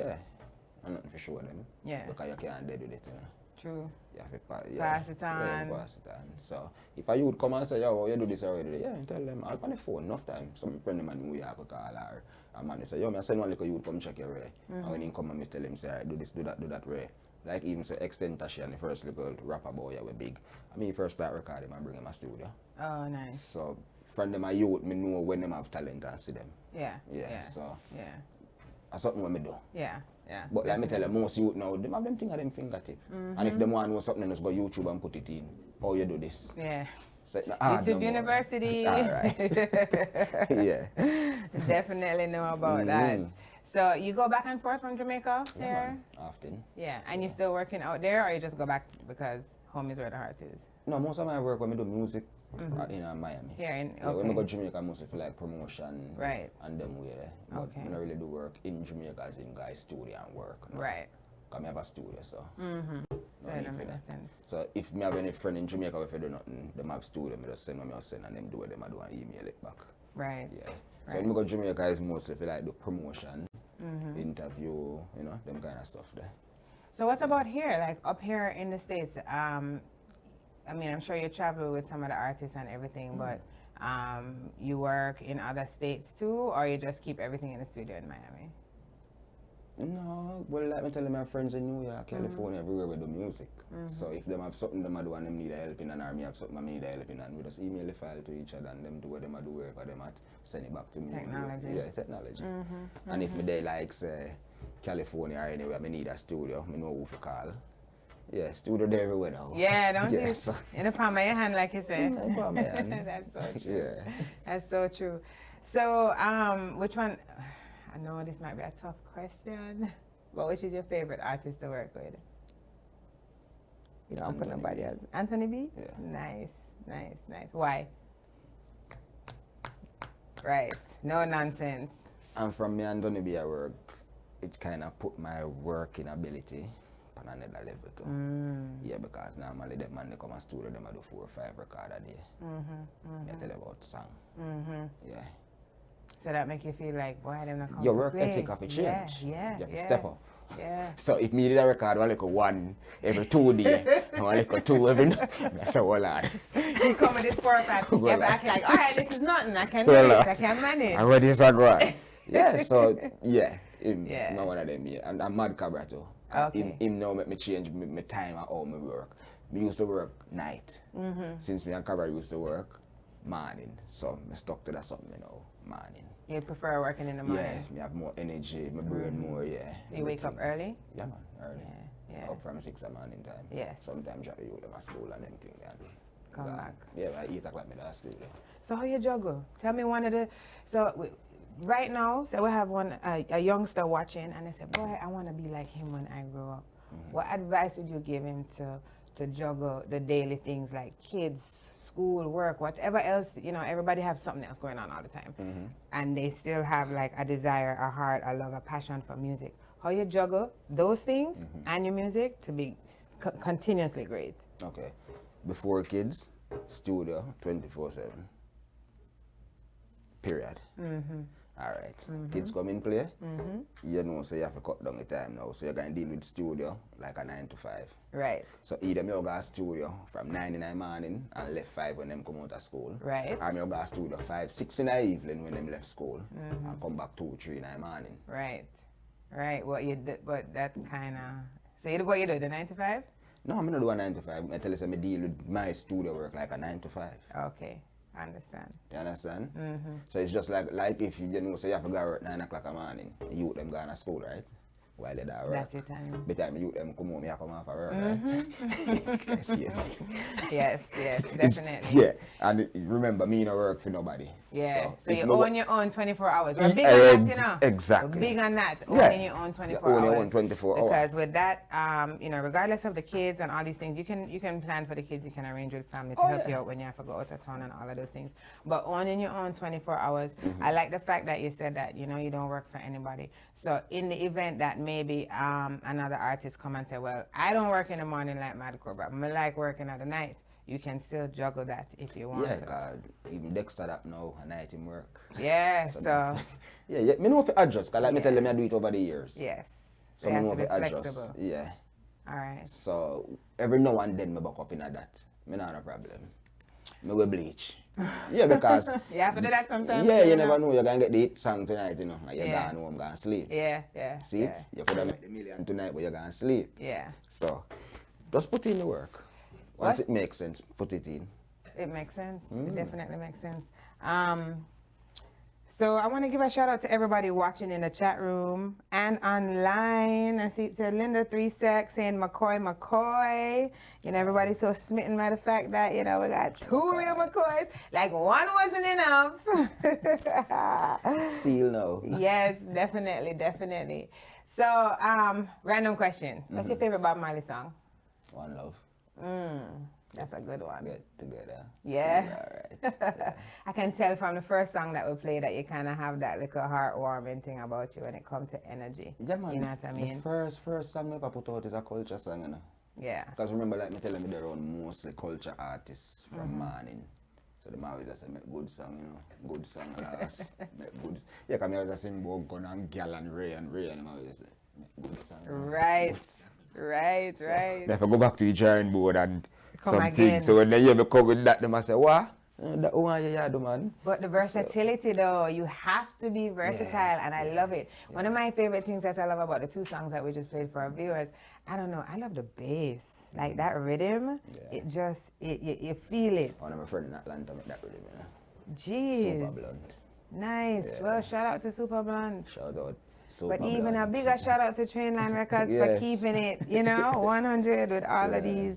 I'm nothing for show them. Because you can't dead with it, you know. True. You have to pass it on. Yeah, pass it on. So if a youth come and say, yo, you do this already, tell them, I'll on the phone enough time. Some friend of mine in New York will call her, and man say, yo, I send one little youth come check your Ray. And when he come and me tell him, say, right, do this, do that Ray. Like even say Extend Tashi and the first little rapper boy were big. I mean first start recording and bring him a studio. Oh nice. So friend them a youth, me know when them have talent and see them. So that's something what me do. But like me tell you, most youth now, they have them thing at them fingertip. And if them want to know something, just go YouTube and put it in. How you do this? So, YouTube University. Alright. Definitely know about that. So you go back and forth from Jamaica there? Often. And you still working out there, or you just go back because home is where the heart is? No, most of my work when I do music in Miami. When I go to Jamaica, mostly for like promotion and them way there. But I don't really do work in Jamaica as in guys studio and work. No. Because I have a studio, so no need for that. So if I have any friend in Jamaica if I do nothing, them have studio, I just send them and them do what them I do and email it back. So when I go to Jamaica, it's mostly for like the promotion, interview, you know, them kind of stuff there. So what about here, like up here in the States? I mean, I'm sure you travel with some of the artists and everything, but you work in other states too, or you just keep everything in the studio in Miami? No, well, like me telling my friends in New York, California, everywhere we do music. So if them have something them do and them need a help in, and me have something I need a help in, and we just email the file to each other and them do what them do wherever them at, send it back to me. Technology. Technology. And if me they like say California or anywhere, I need a studio, I know who to call. Studio there everywhere now. Don't you? So. In the palm of your hand, like you said. In the palm of your hand. That's so true. That's so true. So, which one? I know this might be a tough question, but which is your favorite artist to work with? You don't put nobody else. Anthony B? Nice. Why? Right. No nonsense. And from me and Anthony B I work, it kind of put my working ability on another level too. Because normally them man they come to studio, them do 4 or 5 records a day. I tell you about song. So that make you feel like, boy, them not come your work play. ethic have to change. You have to step up. So if me did a record one every 2 days, one like 2 every that's a whole lot. You come with this 4 or 5, you have to act like, alright, this is nothing, I can do it, I can manage. And what is that right? Not one of them, and I'm mad cabra too. Him now make me change my time at all my work. me used to work night. Since me and Cabra used to work morning. So I stuck to that something, you know, morning. You prefer working in the morning? Yeah, me have more energy, my brain more, yeah. You wake up early? Yeah, man, early. Yeah. Up from 6 in the morning time. Yes. Sometimes drop you to my school and everything. Come back. Yeah, by 8 o'clock, me last studio. So how you juggle? Tell me one of the, right now, so we have a youngster watching and they say, boy, I want to be like him when I grow up. What advice would you give him to juggle the daily things like kids, school, work, whatever else, you know, everybody has something else going on all the time. And they still have like a desire, a heart, a love, a passion for music. How you juggle those things and your music to be continuously great? Okay. Before kids, studio 24/7. Period. All right. Kids come in play. You know, so you have to cut down the time now. So you're going to deal with studio like a 9 to 5. Right. So either me go to studio from 9 in the morning and left 5 when them come out of school. Right. Or me go to studio 5, 6 in the evening when them left school and come back 2, 3 in the morning. Right. Right. What you did, but that kind of. So you do what you do, the 9 to 5? No, I'm not doing a 9 to 5. I tell you, I deal with my studio work like a 9 to 5. Okay. I understand. You understand? So it's just like if you know, so you have to go work 9 o'clock in the morning, you them going to school, right? While they're at work. That's your time. By the time you them come home, you come off of work, right? Yes, definitely. Yeah, and remember, me no work for nobody. Yeah, so you own your own 24 hours. We're big on that, you know. Exactly. We're big on that, owning your own 24 hours. Own your own 24 hours. Because with that, you know, regardless of the kids and all these things, you can plan for the kids, you can arrange with family to help you out when you have to go out of town and all of those things. But owning your own 24 hours, I like the fact that you said that, you know, you don't work for anybody. So in the event that maybe another artist come and say, well, I don't work in the morning like Mad Cobra, but I like working at the night. You can still juggle that if you want to. Yeah, God, even Dexter that now, a night in work. Yeah, so. Yeah, me know if you adjust, because like me tell them I do it over the years. Yes. So me know if you adjust. Yeah. All right. So every now and then me back up in that. Me not a problem. Me will bleach. Yeah, because you have to do that sometimes. Yeah, you never know. You're gonna get the hit song tonight, you know. Like you're going home, gonna sleep. Yeah. See it? You could have made the million tonight, but you're gonna sleep. Yeah. So just put in the work. Once it makes sense, put it in. It makes sense. It definitely makes sense. So I want to give a shout out to everybody watching in the chat room and online. I see it said Linda 3 Sec saying MCKOY. You know, everybody's so smitten by the fact that, you know, we got 2 real MCKOYs. Like one wasn't enough. Seal no. Yes, definitely. So, random question. What's your favorite Bob Marley song? One Love. That's a good one. Get together. Yeah. All right. I can tell from the first song that we played that you kind of have that little heartwarming thing about you when it comes to energy. Yeah, man. You know what I mean? The first song I ever put out is a culture song, you know. Yeah. Because remember, like me telling me, they're on mostly culture artists from morning. So they always just say, make good song, you know. Good song last. Make good. Yeah, because I always sing about gun and gal and Ray and I always say, make good song. Right. Good song. Right. If I go back to the drawing board and come again. So when they hear me come with that, they must say, what? That one you do, man. But the versatility though, you have to be versatile and I love it. One of my favorite things that I love about the 2 songs that we just played for our viewers, I don't know, I love the bass. Like that rhythm, it just, you feel it. One of my friends in Atlanta make that rhythm, you know. Jeez. Super Blunt. Nice. Yeah. Well, shout out to Super Blunt. Shout out. But even a bigger shout out to Trainline Records for keeping it, you know, 100 with all of these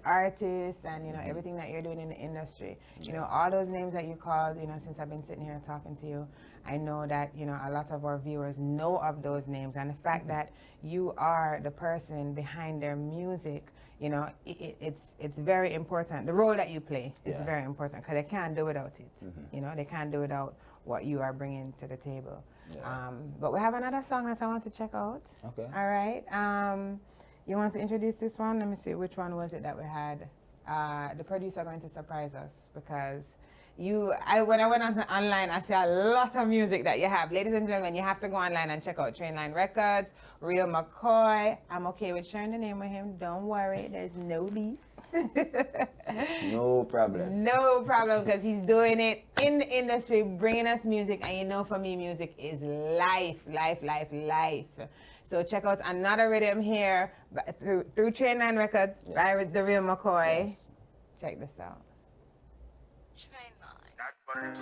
artists and, you know, everything that you're doing in the industry. You know, all those names that you called, you know, since I've been sitting here talking to you, I know that, you know, a lot of our viewers know of those names. And the fact that you are the person behind their music, you know, it's very important. The role that you play is very important because they can't do without it. You know, they can't do without what you are bringing to the table. But we have another song that I want to check out. Okay. All right. You want to introduce this one? Let me see. Which one was it that we had? The producer going to surprise us because when I went online, I see a lot of music that you have. Ladies and gentlemen, you have to go online and check out Trainline Records, Real MCKOY. I'm okay with sharing the name with him. Don't worry. There's no beef. No problem. No problem, because he's doing it in the industry, bringing us music. And you know, for me, music is life. So check out another rhythm here through Train 9 Records by The Real McCoy. Yes. Check this out. Train 9.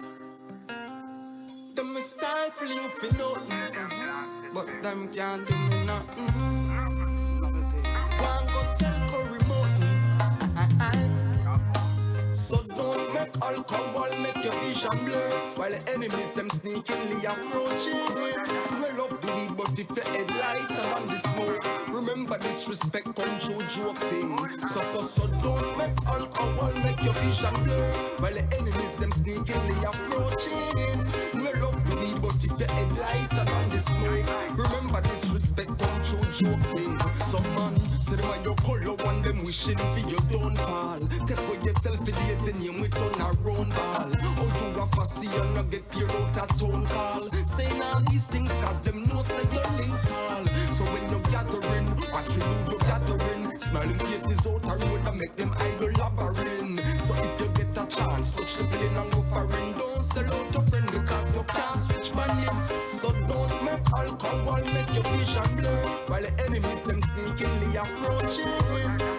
Them stifle you for nothing, but them can't do me nothing. One go tell Curry Mountain, so don't make alcohol make your vision blur, while the enemies them sneakily approaching. Well up the lead, but if your headlights are on the smoke, remember disrespect come true joke thing. So don't make alcohol make your vision blur, while the enemies them sneakily approaching. Well up the lead, but if your headlights are on the smoke, remember disrespect come true joke thing. Some man say them on your color one them wishing for your downfall. Take away yourself for days and you with on a round ball. Oh you a fussy and not get your out a town call. Saying all these things cause them know say you're link tall. So when you're gathering, watch you do your gathering. Smiling faces out a road and make them idle labyrinth. So if you get a chance, touch the plane and go for in. Don't sell out your friend because you can't switch my name. So don't make alcohol make your vision blur, while the enemies them sneakily approaching.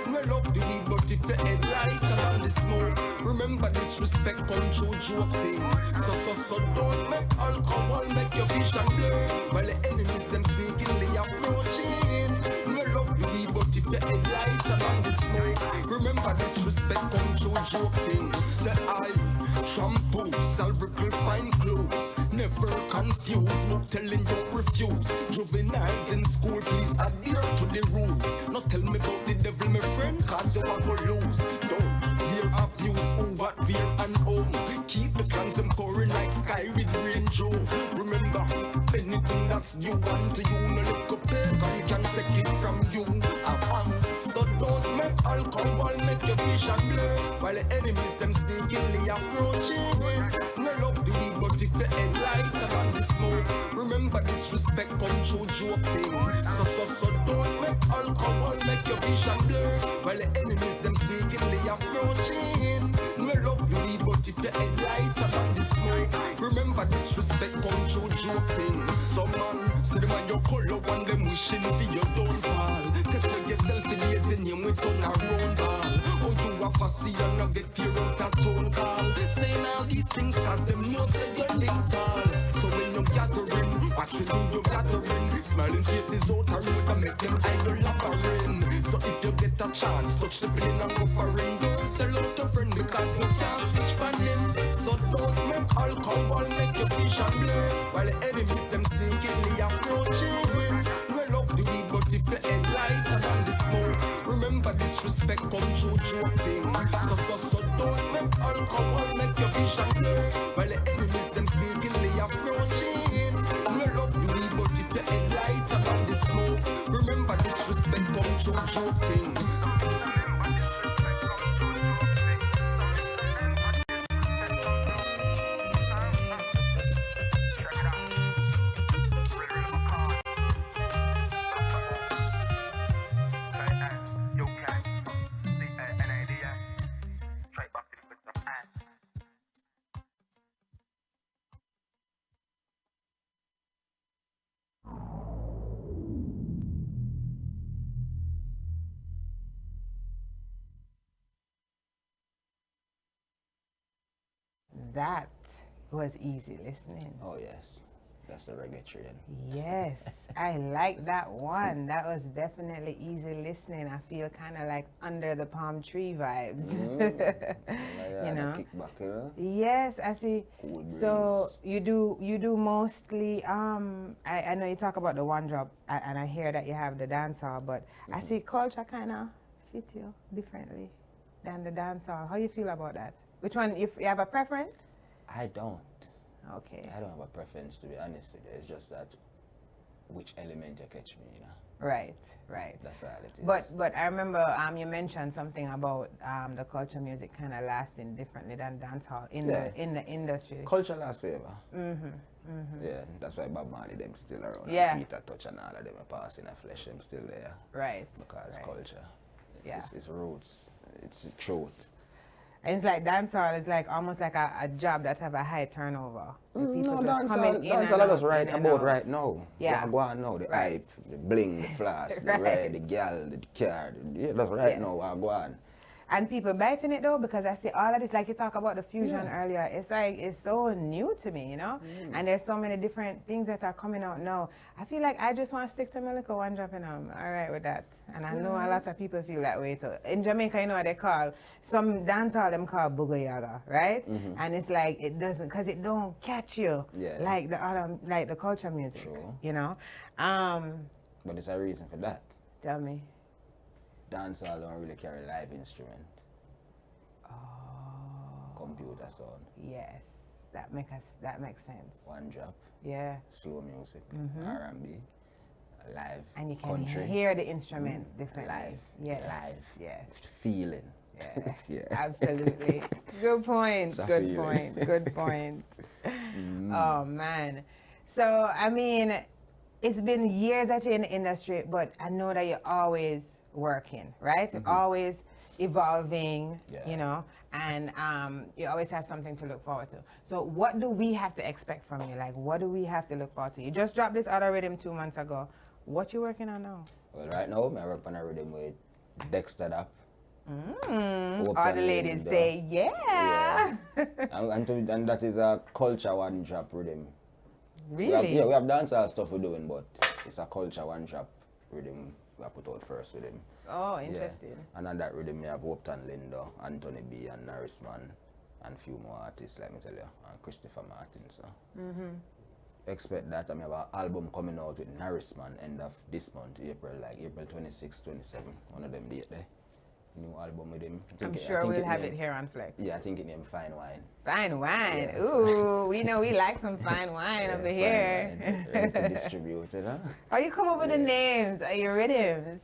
Well up the lead, but if your headlights are on the smoke, remember disrespect come true joke thing. So don't make alcohol make your vision blur, while the enemies them sneakily approaching. Well up the lead, but if your headlights are on the smoke, remember disrespect come true joke thing. Say I trample, salvical find clues, never confused, smoke telling you refuse. Juveniles in school, please adhere to the rules. Not tell me about the devil, my friend, cause you are gonna lose. Don't dear abuse, over fear and home. Keep the clans them pouring like sky with rain, Joe. Remember, anything that's you want to you, no look up there, God can take it from you. So don't make alcohol make your vision blur, while the enemies them sneakily approaching. Well up the lead, but if your headlights are on the smoke, remember disrespect come true joke thing. So don't make alcohol make your vision blur, while the enemies them sneakily approaching. Well up the lead, but if your headlights are on the smoke, remember disrespect come true joke thing. Some man say them on your color one them wishing for your downfall. Take away yourself in years and you with on a round ball. Oh you a fussy and not get your out a tone call. Saying all these things cause them know say you're linked all. So when you're gathering, watch you do your gathering. Smiling faces out a road and make them idle labyrinth. So if you get a chance, touch the plane and go for ring. Don't sell out a friend because you can't switch my name. So don't make alcohol make your vision blur, while the enemies them sneakily approaching. Well up the weed, but if your headlights are on the smoke, remember disrespect come true joke thing. So don't make alcohol make your vision blur, while the enemies them sneakily approaching. Well up the weed, but if your headlights are on the smoke, remember disrespect come true joke thing. That was easy listening. Oh yes, that's the reggae train. Yes, I like that one. That was definitely easy listening. I feel kind of like under the palm tree vibes. You know. Kickback, you know? Yes, I see. Cool breeze. So you do mostly. I know you talk about the one drop, and I hear that you have the dancehall, but I see culture kind of fit you differently than the dancehall. How you feel about that? Which one? If you have a preference? I don't. Okay. I don't have a preference, to be honest with you. It's just that which element you catch me, you know. Right. That's all it is. But I remember you mentioned something about the culture music kind of lasting differently than dancehall in the industry. Culture lasts forever. Yeah, that's why Bob Marley them still around. Yeah. And Peter Touch and all of them are passing a flesh, them still there. Right. Because culture. Yeah. It's roots. It's the truth. And it's like dancehall is like almost like a job that have a high turnover. No, dancehall I just right about right now. Yeah. Go on now, the hype, the bling, the flash, the red, the gal, the car. That's right now, I go on. And people biting it though, because I see all of this, like you talk about the fusion earlier, it's like, it's so new to me, you know? And there's so many different things that are coming out now. I feel like I just want to stick to my little one drop and I'm all right with that. And I know a lot of people feel that way too. In Jamaica, you know what they call, some dancehall them call boogie yaga, right? And it's like, it doesn't, because it don't catch you like the other, like the culture music, you know? But there's a reason for that. Tell me. Dancehall don't really carry live instrument. Computer sound. Yes, that makes sense. One drop. Yeah. Slow music, R&B, live. And you can country. Hear the instruments differently. Live. Yeah. Live. Yeah. Feeling. Yeah. Yeah. Absolutely. Good point. Good feeling. point. Good point. Oh man. So I mean, it's been years that you're in the industry, but I know that you're always working, right? Always evolving, you know, and you always have something to look forward to. So what do we have to expect from you? Like, what do we have to look forward to? You just dropped this other rhythm 2 months ago. What you working on now? Well, right now, I work on a rhythm with Dexter Up. All the ladies say, yeah. and that is a culture one drop rhythm. Really? We have dancehall stuff we're doing, but it's a culture one drop rhythm I put out first with him. Oh, interesting. Yeah. And on that rhythm, we have Upton Lindo, Anthony B, and Norrisman, and a few more artists, let me tell you, and Christopher Martin. So expect that. I mean, I have an album coming out with Norrisman end of this month, April 26, 27, one of them date there. New album with him. I'm sure we'll have it here on Flex. Yeah, I think it named Fine Wine. Fine wine. Yeah. Ooh, we know we like some fine wine over here. Fine wine. Ready to distribute it, huh? Oh, you come up with the names, your rhythms.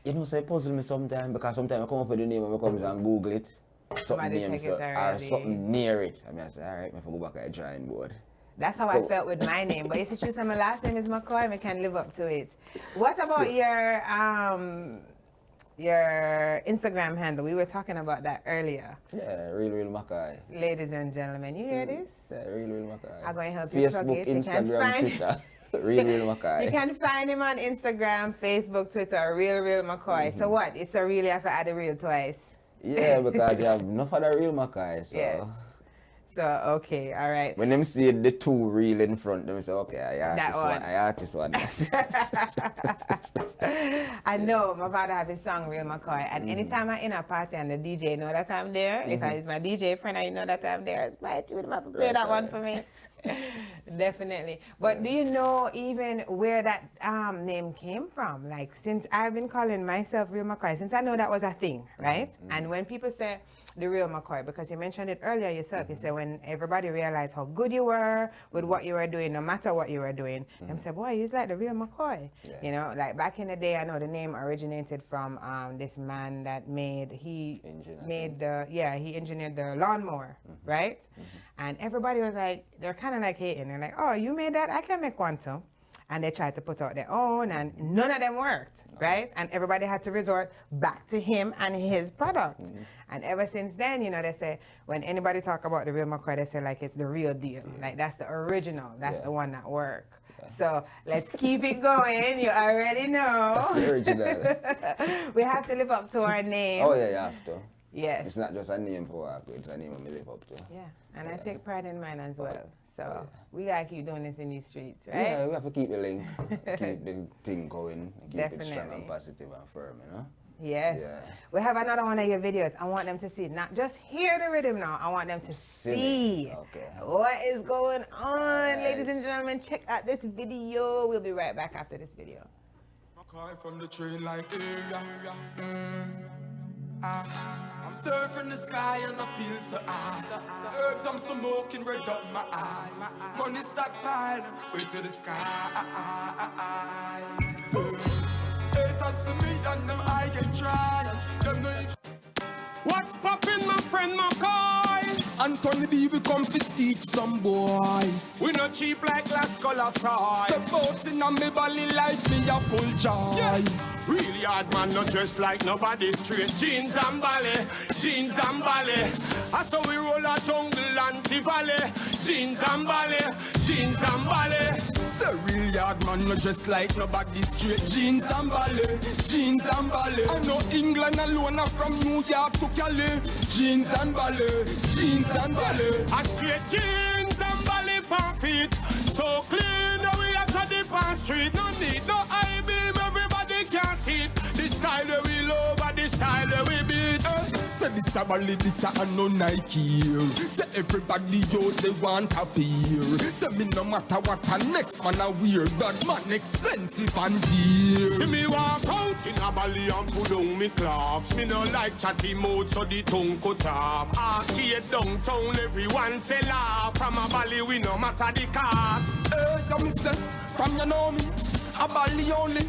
You know, say puzzle me sometimes because sometimes I come up with the name and I come and Google it. Something name or something near it. I mean, I say, all right, I go back at the drawing board. That's how I felt with my name. But it's true, so my last name is MCKOY, I can live up to it. What about your Instagram handle? We were talking about that earlier. Yeah, Real MCKOY. Ladies and gentlemen, you hear this? Yeah, Real MCKOY. I'm going to help you plug it. Facebook, Instagram, Twitter. Real MCKOY. You can find him on Instagram, Facebook, Twitter, Real MCKOY. So what? It's a real, you have to add a real twice. Yeah, because you have enough of the Real MCKOY, so. Yes. So, okay, all right. When them see the two real in front, them say, okay, I artist one. I know my father have his song Real MCKOY, and anytime I'm in a party and the DJ know that I'm there, if I is my DJ friend, I know that I'm there. Why you would have to play that one for me? Definitely. But do you know even where that name came from? Like, since I've been calling myself Real MCKOY, since I know that was a thing, right? And when people say the Real MCKOY, because you mentioned it earlier yourself, you said when everybody realized how good you were with what you were doing, no matter what you were doing, them said, boy, you're like the Real MCKOY. Yeah. You know, like back in the day, I know the name originated from this man that he engineered the lawnmower, right? And everybody was like, they're kind of like hating. They're like, oh, you made that? I can make one too. And they tried to put out their own, and none of them worked, right? And everybody had to resort back to him and his product. And ever since then, you know, they say, when anybody talk about the Real MCKOY, they say like it's the real deal. Like that's the original. That's the one that works. So let's keep it going. You already know. That's the original. We have to live up to our name. Oh yeah, you have to. Yes. It's not just a name for work, it's a name we live up to. Yeah, and I take pride in mine as well. So we gotta keep doing this in these streets, right? Yeah, we have to keep the link, keep the thing going, keep it strong and positive and firm, you know? Yes. Yeah. We have another one of your videos. I want them to see, not just hear the rhythm now, I want them to see what is going on. Ladies and gentlemen, check out this video. We'll be right back after this video. From the train like I'm surfing the sky and I feel so high. Herbs I'm smoking red up my eye. Money stockpile, way to the sky. Haters see me and them I get dry. Them know what's poppin', my friend MCKOY? Anthony B, we come to teach some boy. We not cheap like last color side. Step out in a me belly life, me a full joy. Yeah. Really hard man, not dressed like nobody straight. Jeans and ballet, jeans and ballet. I saw we roll a jungle anti-valley. Jeans and ballet, jeans and ballet. So really hard man, not dressed like nobody straight. Jeans and ballet, jeans and ballet. I know England alone, I'm from New York to Cali. Jeans and ballet, jeans and ballet. I straight jeans and ballet pan feet. So clean, the way I try the pan street. No need no high beam, everybody can see it. The style that we love and the style that we beat. Say this a ballet, this a no Nike here. Say everybody yo, they want a pair. Say me no matter what a next man a wear. But man expensive and dear. See me walk out in a ballet and put on me clocks. Me no like chatty mode so the tongue cut off. Arcade downtown, everyone say laugh. From a ballet we no matter the cost. Hey, me say, from you know me, a ballet only.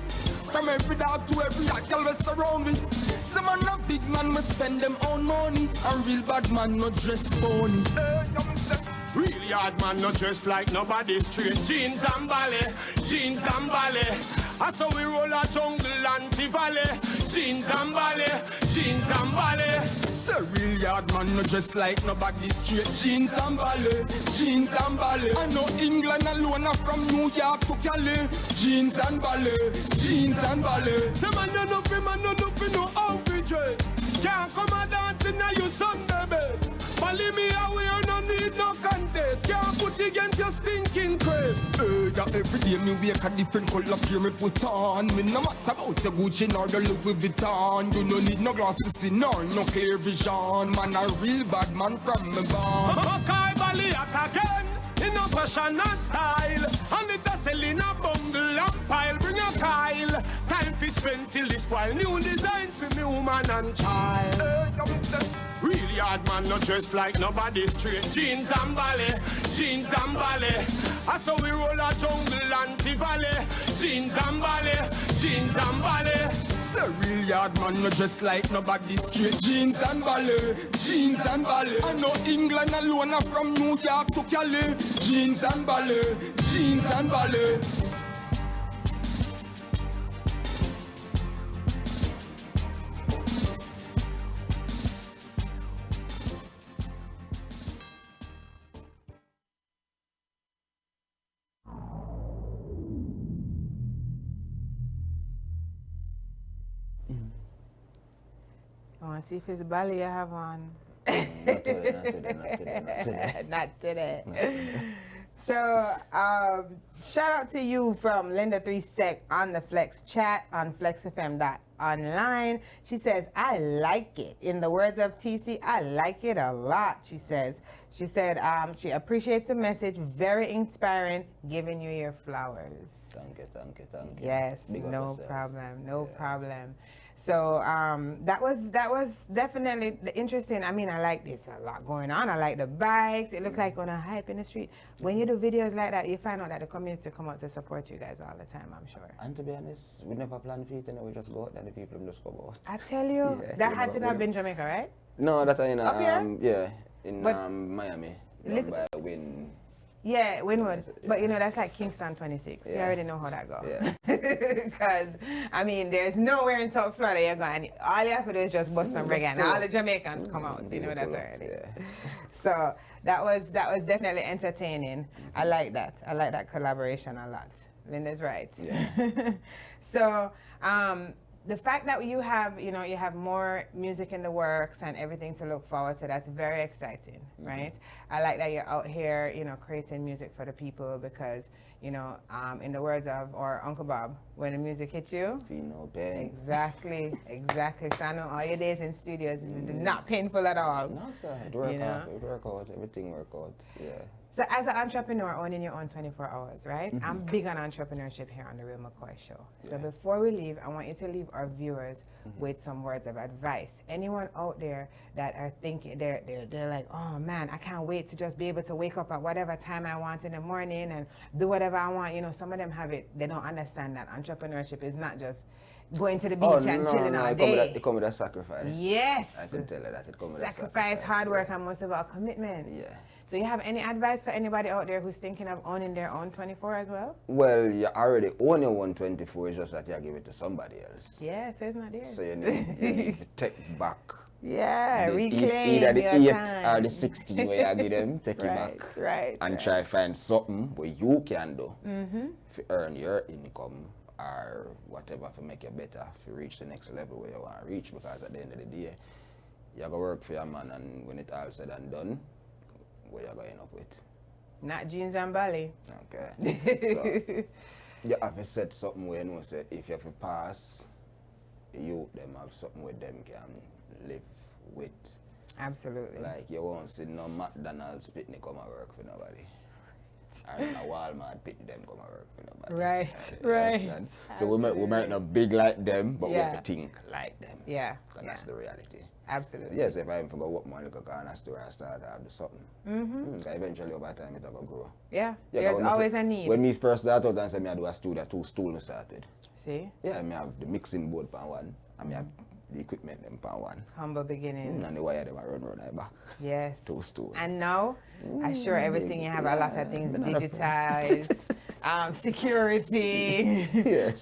From every dog to every girl we surround me. Some man a big man, we spend them own money. A real bad man, no dress phony. Really hard man, not dressed like nobody straight. Jeans and ballet, jeans and ballet. I saw we roll a jungle anti-valley. Jeans and ballet, jeans and ballet. So really hard man, no dress like nobody straight. Jeans and ballet, jeans and ballet. I know England alone, I'm from New York to Cali. Jeans and ballet, jeans and ballet. Say man no nothing, man no nothing, no outfit dress. Can't come and dance in your Sunday best. Follow me away, no need no contest. Can't put against your stinking crib. Yeah, every day me wake a different color gear me put on. Me no matter about your Gucci nor your Louis Vuitton. You no need no glasses to see nor no clear vision. Man a real bad man from me born. MCKOY Bally at again. In a fashion and style. And it a sell in a bungle and pile. Bring a Kyle. Time for spend till this while. New design for me woman and child. Really hard man, not dressed like nobody straight. Jeans and ballet, jeans and ballet. I saw we roll a jungle anti-valley. Jeans and ballet, jeans and ballet. So real hard man, no dress like nobody straight. Jeans and ballet, jeans and ballet. I know England alone, I'm from New York to Cali. Jeans and ballet, jeans and ballet. I want to see if it's ballet you have on. Not today. Not today. So, shout out to you from Linda3Sec on the Flex chat on flexfm.online. She says, I like it. In the words of TC, I like it a lot, she says. She said she appreciates the message, very inspiring, giving you your flowers. Thank you, thank you, thank you. Yes, no problem, no problem. So that was definitely interesting. I mean, I like this a lot going on. I like the bikes. It looks like on a hype in the street. When you do videos like that, you find out that the community come out to support you guys all the time, I'm sure. And to be honest, we never plan for it, and we just go out there, the people just come out. I tell you, yeah, that had to have been Jamaica, right? No, that in yeah, in Miami. Yeah, Wynwood. But you know, that's like Kingston 26. Yeah. You already know how that goes. Yeah. Because, I mean, there's nowhere in South Florida you're going. All you have to do is just bust some reggae and all the Jamaicans come out. You know that already. Yeah. So that was definitely entertaining. I like that. I like that collaboration a lot. Linda's right. Yeah. So, the fact that you have more music in the works and everything to look forward to, that's very exciting, right? I like that you're out here, creating music for the people because, in the words of our Uncle Bob, when the music hits you, feel no pain. Exactly. So I know all your days in studios is not painful at all. No, sir. It work out. Everything work out. Yeah. So as an entrepreneur owning your own 24 hours, right? I'm big on entrepreneurship here on the Real McCoy Show. So before we leave, I want you to leave our viewers with some words of advice. Anyone out there that are thinking, they're like, oh man, I can't wait to just be able to wake up at whatever time I want in the morning and do whatever I want. Some of them have it, they don't understand that entrepreneurship is not just going to the beach and chilling all day. It comes with a sacrifice. Yes. I can tell you that. It comes with a sacrifice, hard work, and most of all, commitment. Yeah. So you have any advice for anybody out there who's thinking of owning their own 24 as well? Well, you already own your own 24, it's just that you give it to somebody else. Yeah, so it's not theirs. So you need to take back. Yeah, reclaim either the your 8 time. or the 16 where you give them, take it back. And try find something where you can do to earn your income or whatever to make you better, to reach the next level where you want to reach, because at the end of the day, you go work for your man, and when it all said and done, where you going to end up with? Not jeans and belly. Okay. So you have to set something where you know, say, if you have to pass, you them have something where them can live with. Absolutely. Like you won't see no McDonald's picnic come and work for nobody. And a Walmart pick them come and work for nobody. Right. So we might not big like them, but we have to think like them. Yeah. And that's the reality. Absolutely. Yes, if I forgot what my little corner store and start to have the something. Eventually over time it will grow. Yeah. There's always a need. When me first started out and said I do a studio, 2 stools started. See? Yeah, I have the mixing board pan one, and I have the equipment them pan one. Humble beginnings. And the wire them run right back. Yes. 2 stools. And now, I'm sure everything you have a lot of things digitized, security,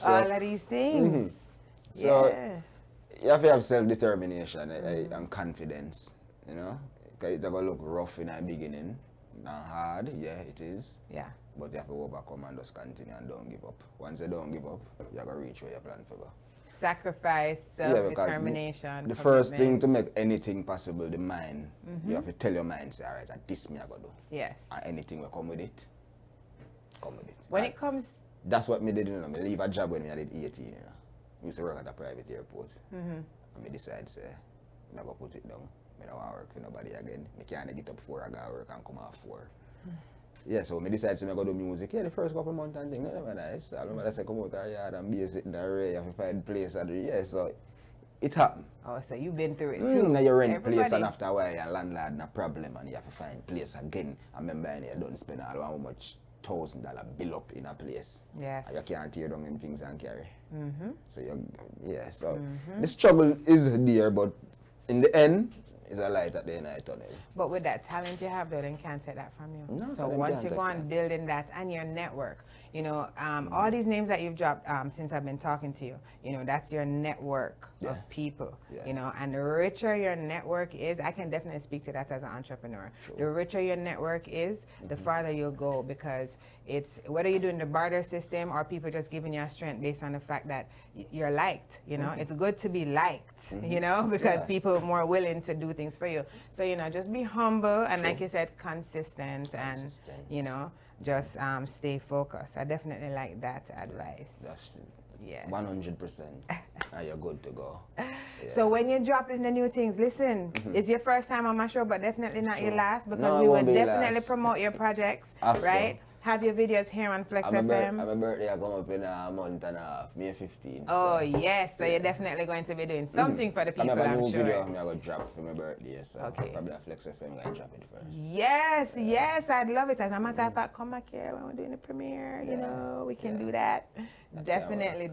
all of these things. So you have to have self-determination and confidence, you know? Because it's going to look rough in the beginning, not hard, yeah, it is. Yeah. But you have to overcome and just continue and don't give up. Once you don't give up, you're going to reach where you plan to go. Sacrifice, self-determination, the first thing to make anything possible, the mind, you have to tell your mind, say, all right, this me I going to do. Yes. And anything will come with it, come with it. When it comes... That's what me did, you know, I leave a job when I did 18, you know. I used to work at a private airport. And I decided, say, I'm not going to put it down. I don't want to work for nobody again. I can't get up 4, I got to work and come off 4. Yeah, so I decided to go do music. Yeah, the first couple months and things, that was nice. I remember I said, come out of yard and be sitting there, you have to find place. Yeah, so it happened. Oh, so you've been through it too. Now you rent place and after a while your landlord no problem and you have to find place again. I remember you don't spend all how much $1,000 bill up in a place. Yes. And you can't tear down them things and carry. So so the struggle is there, but in the end, it's a light at the end of the tunnel. But with that talent you have, though, they can't take that from you. No, so once you go on building that and your network, you know, all these names that you've dropped since I've been talking to you, you know, that's your network of people, you know, and the richer your network is, I can definitely speak to that as an entrepreneur. The richer your network is, the farther you'll go, because it's whether you're doing the barter system or people just giving you a strength based on the fact that you're liked, you know. It's good to be liked, you know, because people are more willing to do things for you. So, you know, just be humble and like you said, consistent. And, you know, just stay focused. I definitely like that advice. That's 100%. And you're good to go. So when you're dropping the new things, listen, it's your first time on my show, but definitely not your last, because we will definitely promote your projects, right? Have your videos here on Flex FM. My birthday I come up in a month and a half, May 15th. Oh, yes. So you're definitely going to be doing something for the people, I'm sure. I have a new video I'm going to drop for my birthday, so probably a Flex FM going to drop it first. Yes, yes, I'd love it. As a matter of fact, come back here when we're doing the premiere, you know, we can do that. Definitely.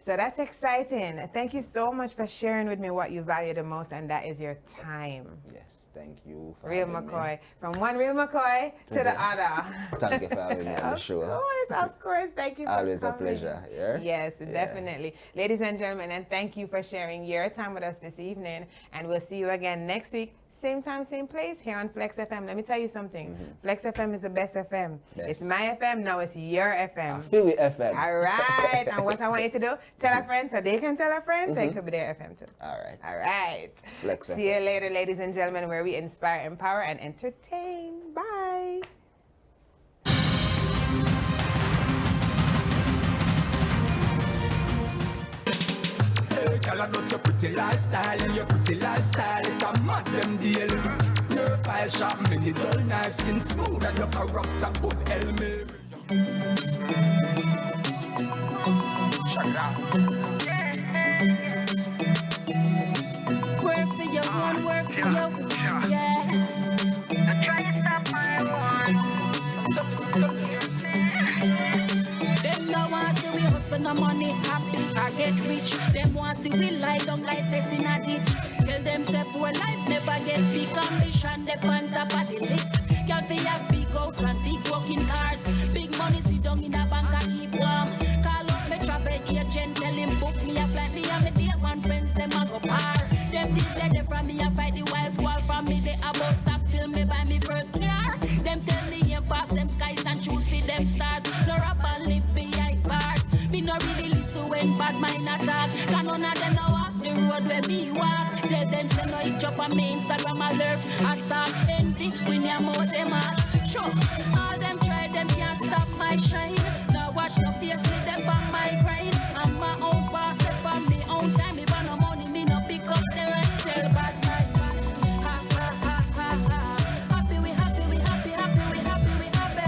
So that's exciting. Thank you so much for sharing with me what you value the most, and that is your time. Yes, thank you for Real McCoy. From one Real McCoy to the other. Thank you for having me on the show. Of course. Thank you for Always coming. A pleasure. Yeah? Yes, definitely. Ladies and gentlemen, and thank you for sharing your time with us this evening. And we'll see you again next week. Same time, same place here on Flex FM. Let me tell you something. Flex FM is the best FM. It's my FM, now it's your FM. I feel with FM. All right. And what I want you to do, tell a friend so they can tell a friend, so it could be their FM too. All right. All right. Flex See FM. you later, ladies and gentlemen, where we inspire, empower, and entertain. Bye. Girl, I know your pretty lifestyle, and your pretty lifestyle, it's a mad them deal. Your file sharp, mini dull knife, skin smooth, and your character good elmi. Work for your one, work for your one, yeah. Don't try to stop my one. Them no want see we hustle no money, happy or get rich. Them want see we lie down like face in a ditch. Tell Tell them say poor life never get big ambition. They on top of the list. Girl fi have big house and big working cars. Big money sit down in a bank and keep warm. Call up me travel agent, tell him book me a flight. Me and me day one friends them a go par. Them this they from me a fight the wild squall from me. They a bus stop till me buy me first car. Them tell me and pass them skies and shoot for them stars. No rap and live behind bars. Me no really listen when bad mind attack. Can none of them know walk the road where me walk. Tell them say no each up on me Instagram alert. I stop envy when you more them out. Sure, all them try them can't stop my shine. Now watch no face me them on my grind. I'm my own boss, step on me own time. If I no money, me no pick up the line. Tell bad mind. Ha ha ha ha ha. Happy we happy we happy happy we happy we happy.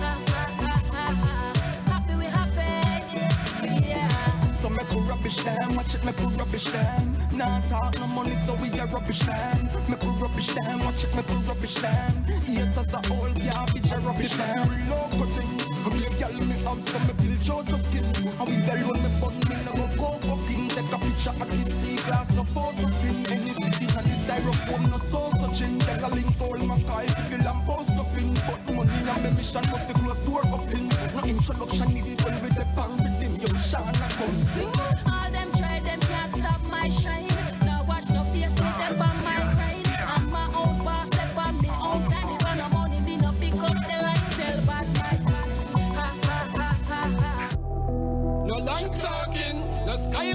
Ha ha ha ha ha. Happy we happy. Yeah. So make we rubbish them, watch it, make we rubbish them. Nah talk no money, so we a rubbish them. Make we rubbish them, watch it, make we rubbish them. Haters a whole garbage, a rubbish them. Real local things, and me a gal me have some me build Jojo skin. And we alone me bun me no go cooking. Take a picture at the sea glass, no photo scene. Any city and this styrofoam, no so searching. Tell a link all my guy, feel I'm post stuffing. But money and my mission must be close door open. No introduction needed when we the bang with them. Yo, Shana come sing. All them try, them can't stop my shine. Now watch no face with them on my grind. I'm my own boss, step on me own time. If I no money, me no pick up the line. Tell bad mind. Ha ha ha ha ha. No long talking, no sky